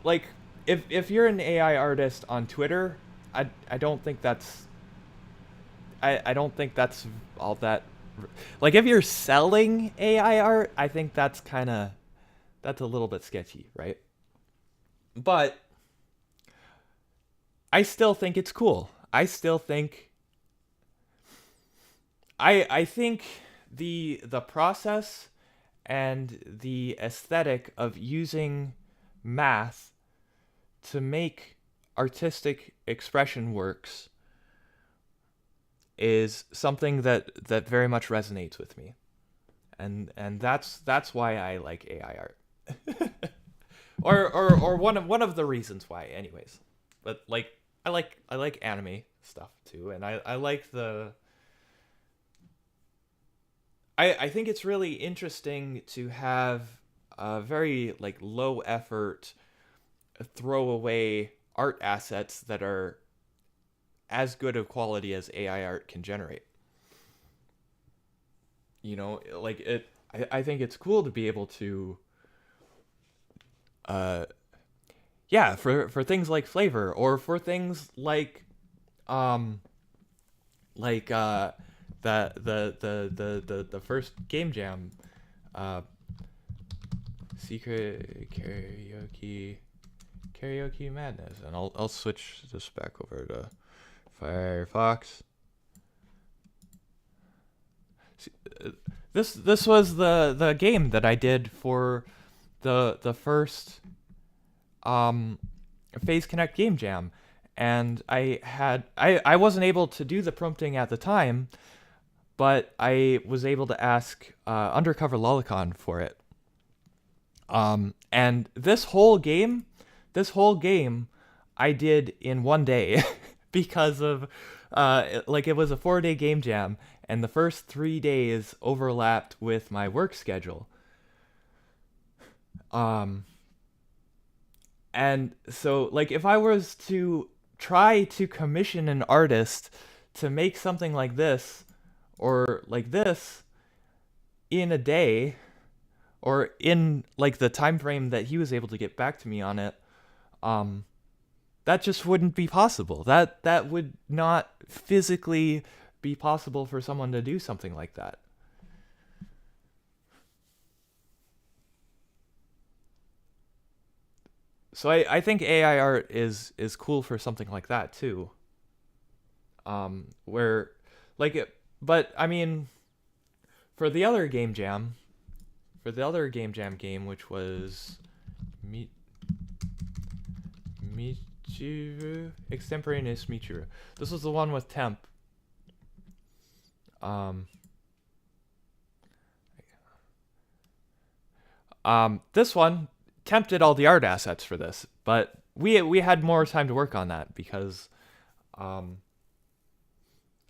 Like if you're an AI artist on Twitter, I don't think that's I don't think that's all that. Like, if you're selling AI art, I think that's a little bit sketchy, right? But I still think it's cool. I think the process and the aesthetic of using math to make artistic expression works is something that very much resonates with me, and that's why I like AI art, or one of the reasons why, anyways. But like I like anime stuff too, and I like the I think it's really interesting to have a very like low effort throwaway art assets that are as good of quality as AI art can generate. Like it. I think it's cool to be able to, uh, yeah, for things like flavor or for things um, like the first game jam, uh, secret karaoke madness, and I'll switch this back over to Firefox. This was the game that I did for the first Phase Connect game jam, and I wasn't able to do the prompting at the time, but I was able to ask Undercover Lolicon for it. And this whole game, I did in one day because of like it was a 4-day game jam, and the first 3 days overlapped with my work schedule. Um, and so like if I was to try to commission an artist to make something like this or like this in a day or in like the time frame that he was able to get back to me on it, um that just wouldn't be possible. That would not physically be possible for someone to do something like that. So I think AI art is cool for something like that too. Where like it but I mean for the other game jam, game, which was Mi- Michiru Extemporaneous Michiru. This was the one with Temp. Um, this one Temp did all the art assets for this, but we had more time to work on that because um,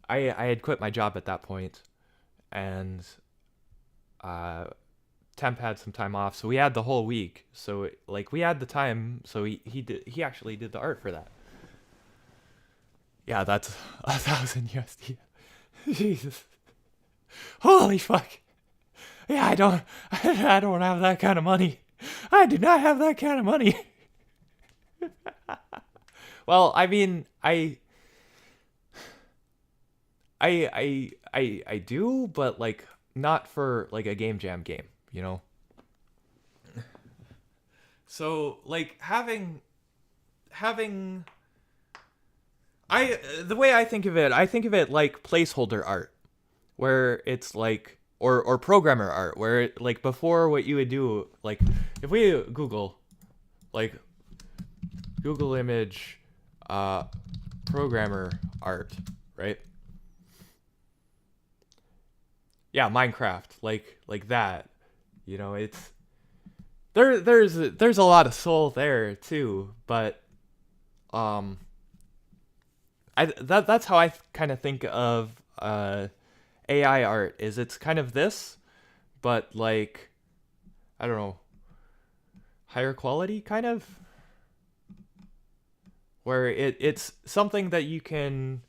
I had quit my job at that point, and uh, Temp had some time off, so we had the whole week. So like we had the time, so he actually did the art for that. Yeah, that's 1,000 USD. Jesus, holy fuck! Yeah, I don't have that kind of money. I do not have that kind of money. Well, I mean, I do, but like not for like a game jam game, you know. So like having I the way I think of it like placeholder art, where it's like or programmer art, where it, like before what you would do, like if we like Google image uh programmer art, right? Yeah, Minecraft, like that. It's there's a lot of soul there too, but um that's how I kind of think of AI art is it's kind of this, but like I don't know, higher quality kind of, where it's something that you can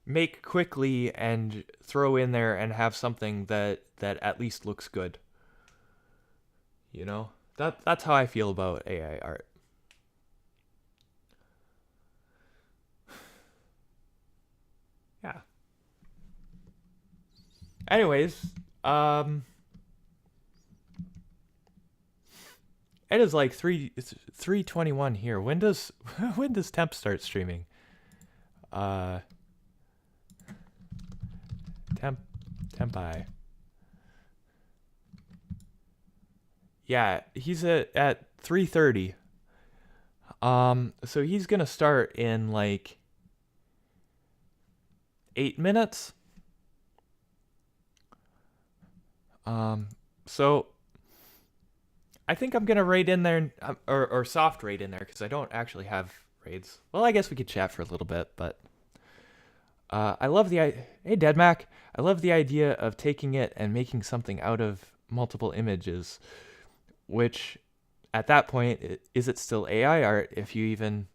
make quickly and throw in there and have something that at least looks good. That's how I feel about AI art. Yeah. Anyways, it is like it's 3:21 here. When does when does Temp start streaming? Uh, Tempi. Yeah, he's at 3:30. So he's gonna start in like 8 minutes. So I think I'm gonna raid in there, or soft raid in there, because I don't actually have raids. Well, I guess we could chat for a little bit, but I love hey Deadmac, I love the idea of taking it and making something out of multiple images, which at that point, is it still AI art? If you even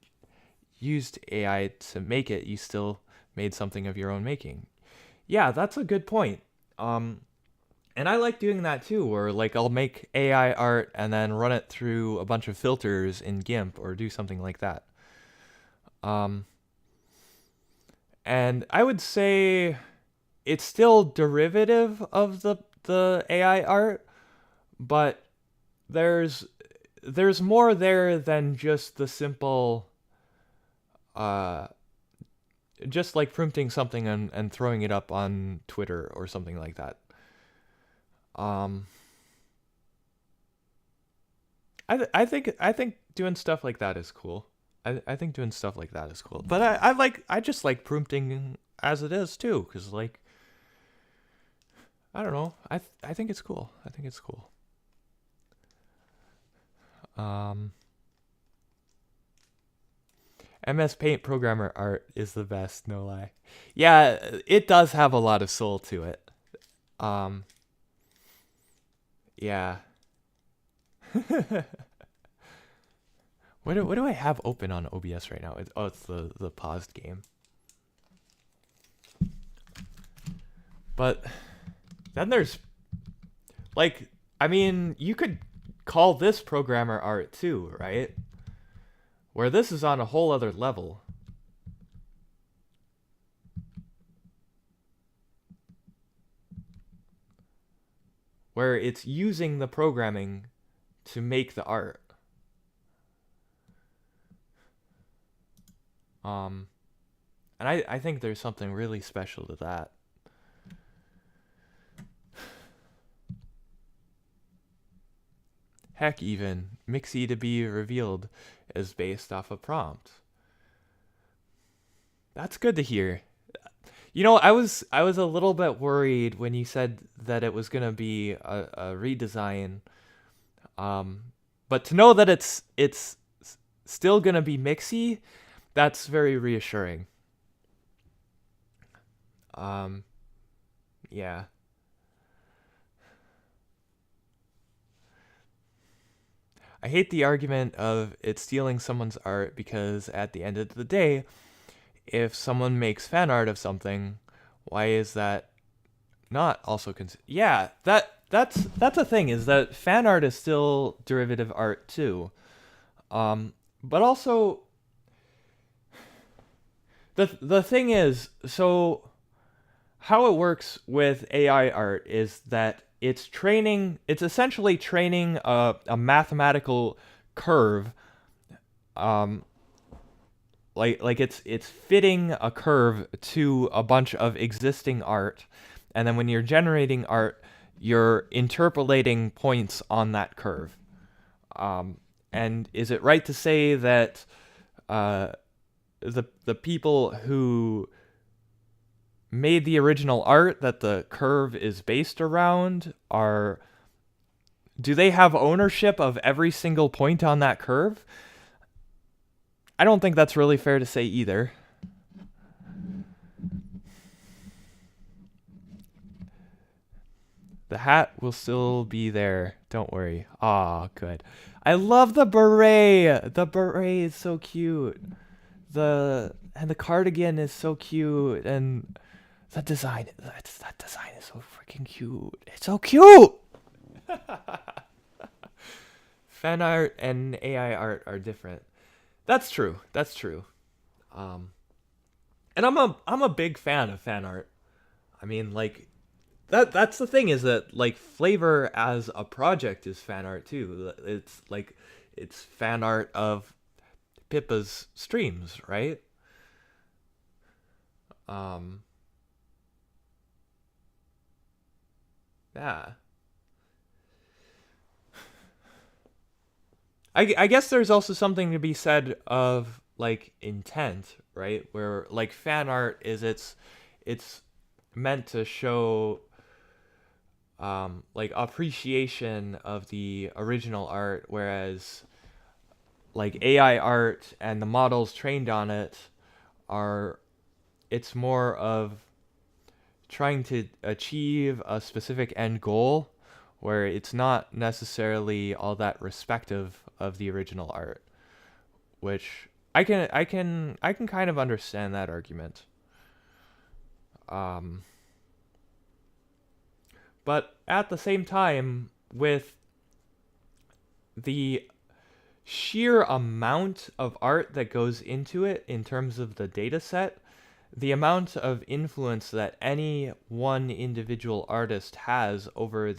used AI to make it, you still made something of your own making. Yeah, that's a good point. And I like doing that too, where like I'll make AI art and then run it through a bunch of filters in GIMP or do something like that. And I would say it's still derivative of the AI art, but there's more there than just the simple just like printing something and throwing it up on Twitter or something like that. I think doing stuff like that is cool. I think doing stuff like that is cool. But I just like printing as it is too, because like I don't know. I think it's cool. I think it's cool. MS Paint programmer art is the best, no lie. Yeah, it does have a lot of soul to it. Yeah. What do I have open on OBS right now? It's the paused game. But then there's like, I mean, you could call this programmer art too, right? Where this is on a whole other level. Where it's using the programming to make the art. And I think there's something really special to that. Heck, even Mixie to be revealed is based off a prompt. That's good to hear. You know, I was a little bit worried when you said that it was gonna be a redesign. But to know that it's still gonna be Mixie, that's very reassuring. Yeah. I hate the argument of it stealing someone's art because at the end of the day, if someone makes fan art of something, why is that not also yeah, that's a thing, is that fan art is still derivative art too. But also the thing is, so how it works with AI art is that it's essentially training a mathematical curve, like it's fitting a curve to a bunch of existing art, and then when you're generating art, you're interpolating points on that curve. And is it right to say that the people who made the original art that the curve is based around do they have ownership of every single point on that curve? I don't think that's really fair to say either. The hat will still be there. Don't worry. Aw, good. I love the beret. The beret is so cute. And the cardigan is so cute, and that design is so freaking cute. It's so cute. Fan art and AI art are different. That's true. That's true. And I'm a big fan of fan art. I mean, like, That's the thing, is that like Flavor as a project is fan art too. It's like it's fan art of Pippa's streams, right? Um, yeah. I guess there's also something to be said of like intent, right? Where like fan art is it's meant to show like appreciation of the original art, whereas like AI art and the models trained on it are it's more of trying to achieve a specific end goal where it's not necessarily all that respective of the original art, which I can kind of understand that argument. Um, but at the same time, with the sheer amount of art that goes into it in terms of the data set, the amount of influence that any one individual artist has over uh,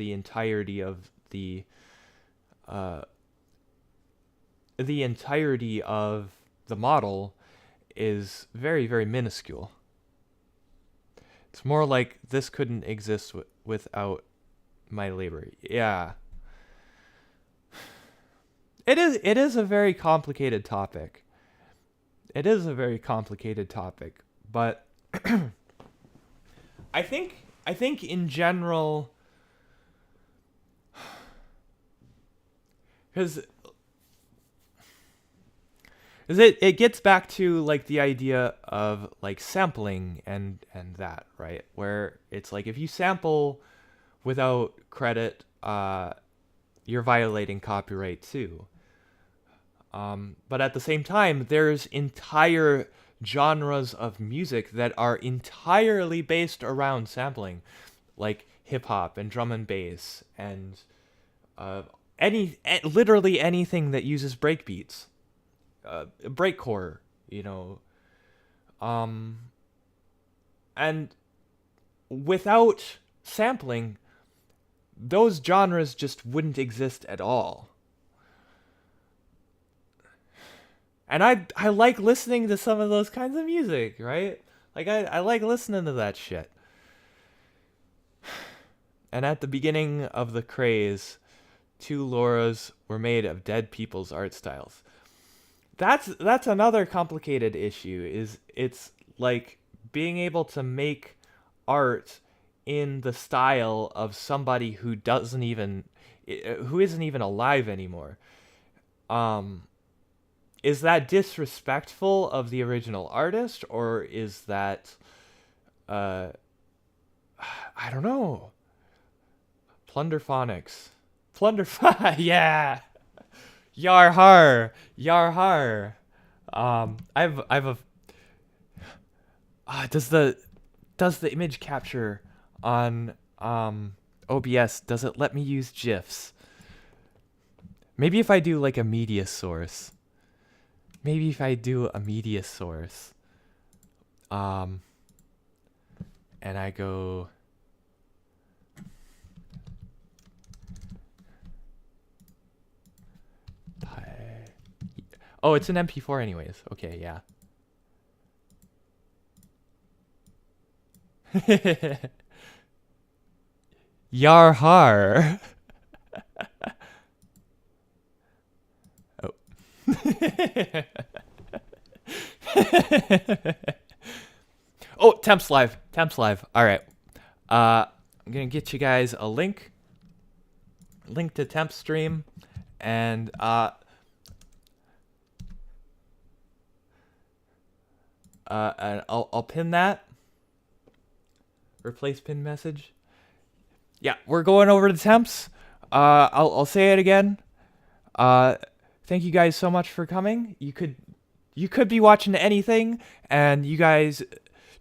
the entirety of the model is very, very minuscule. It's more like this couldn't exist without my labor. Yeah. It is a very complicated topic. It is a very complicated topic, but I think in general, because it gets back to like the idea of like sampling and that, right, where it's like if you sample without credit, you're violating copyright too. But at the same time, there's entire genres of music that are entirely based around sampling, like hip hop and drum and bass and uh, literally anything that uses breakbeats, breakcore, you know, um, and without sampling, those genres just wouldn't exist at all. And I like listening to some of those kinds of music, right? Like I like listening to that shit. And at the beginning of the craze, two Lauras were made of dead people's art styles. That's another complicated issue. Is it's like being able to make art in the style of somebody who isn't even alive anymore. Um, is that disrespectful of the original artist, or is that uh I don't know. Plunderphonics. Yeah. Yar har. Yar har. I've a does the image capture on OBS, does it let me use GIFs? Maybe if I do like a media source. Maybe if I do a media source, um, and I go, oh, it's an MP4 anyways. Okay, yeah. Yar har. Oh. Oh, Temps Live. Temps Live. All right. I'm going to get you guys a link to Temp stream, and and I'll pin that. Replace pin message. Yeah, we're going over to Temps. I'll say it again. Thank you guys so much for coming. You could be watching anything, and you guys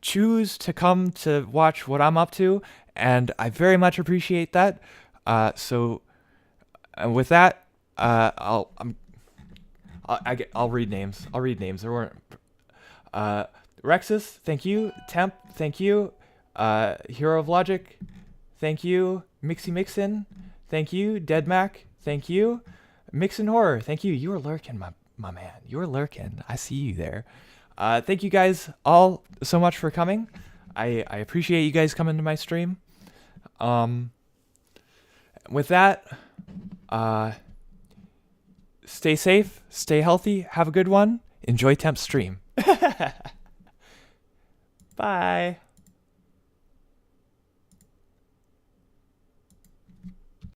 choose to come to watch what I'm up to, and I very much appreciate that. So with that, I'll read names. I'll read names. There weren't. Rexus, thank you. Temp, thank you. Hero of Logic, Thank you. Mixy Mixin. Thank you. Deadmac. Thank you. Mixin Horror. Thank you. You were lurking, my man. You were lurking. I see you there. Thank you guys all so much for coming. I appreciate you guys coming to my stream. With that, stay safe, stay healthy, have a good one. Enjoy Temp's stream. Bye.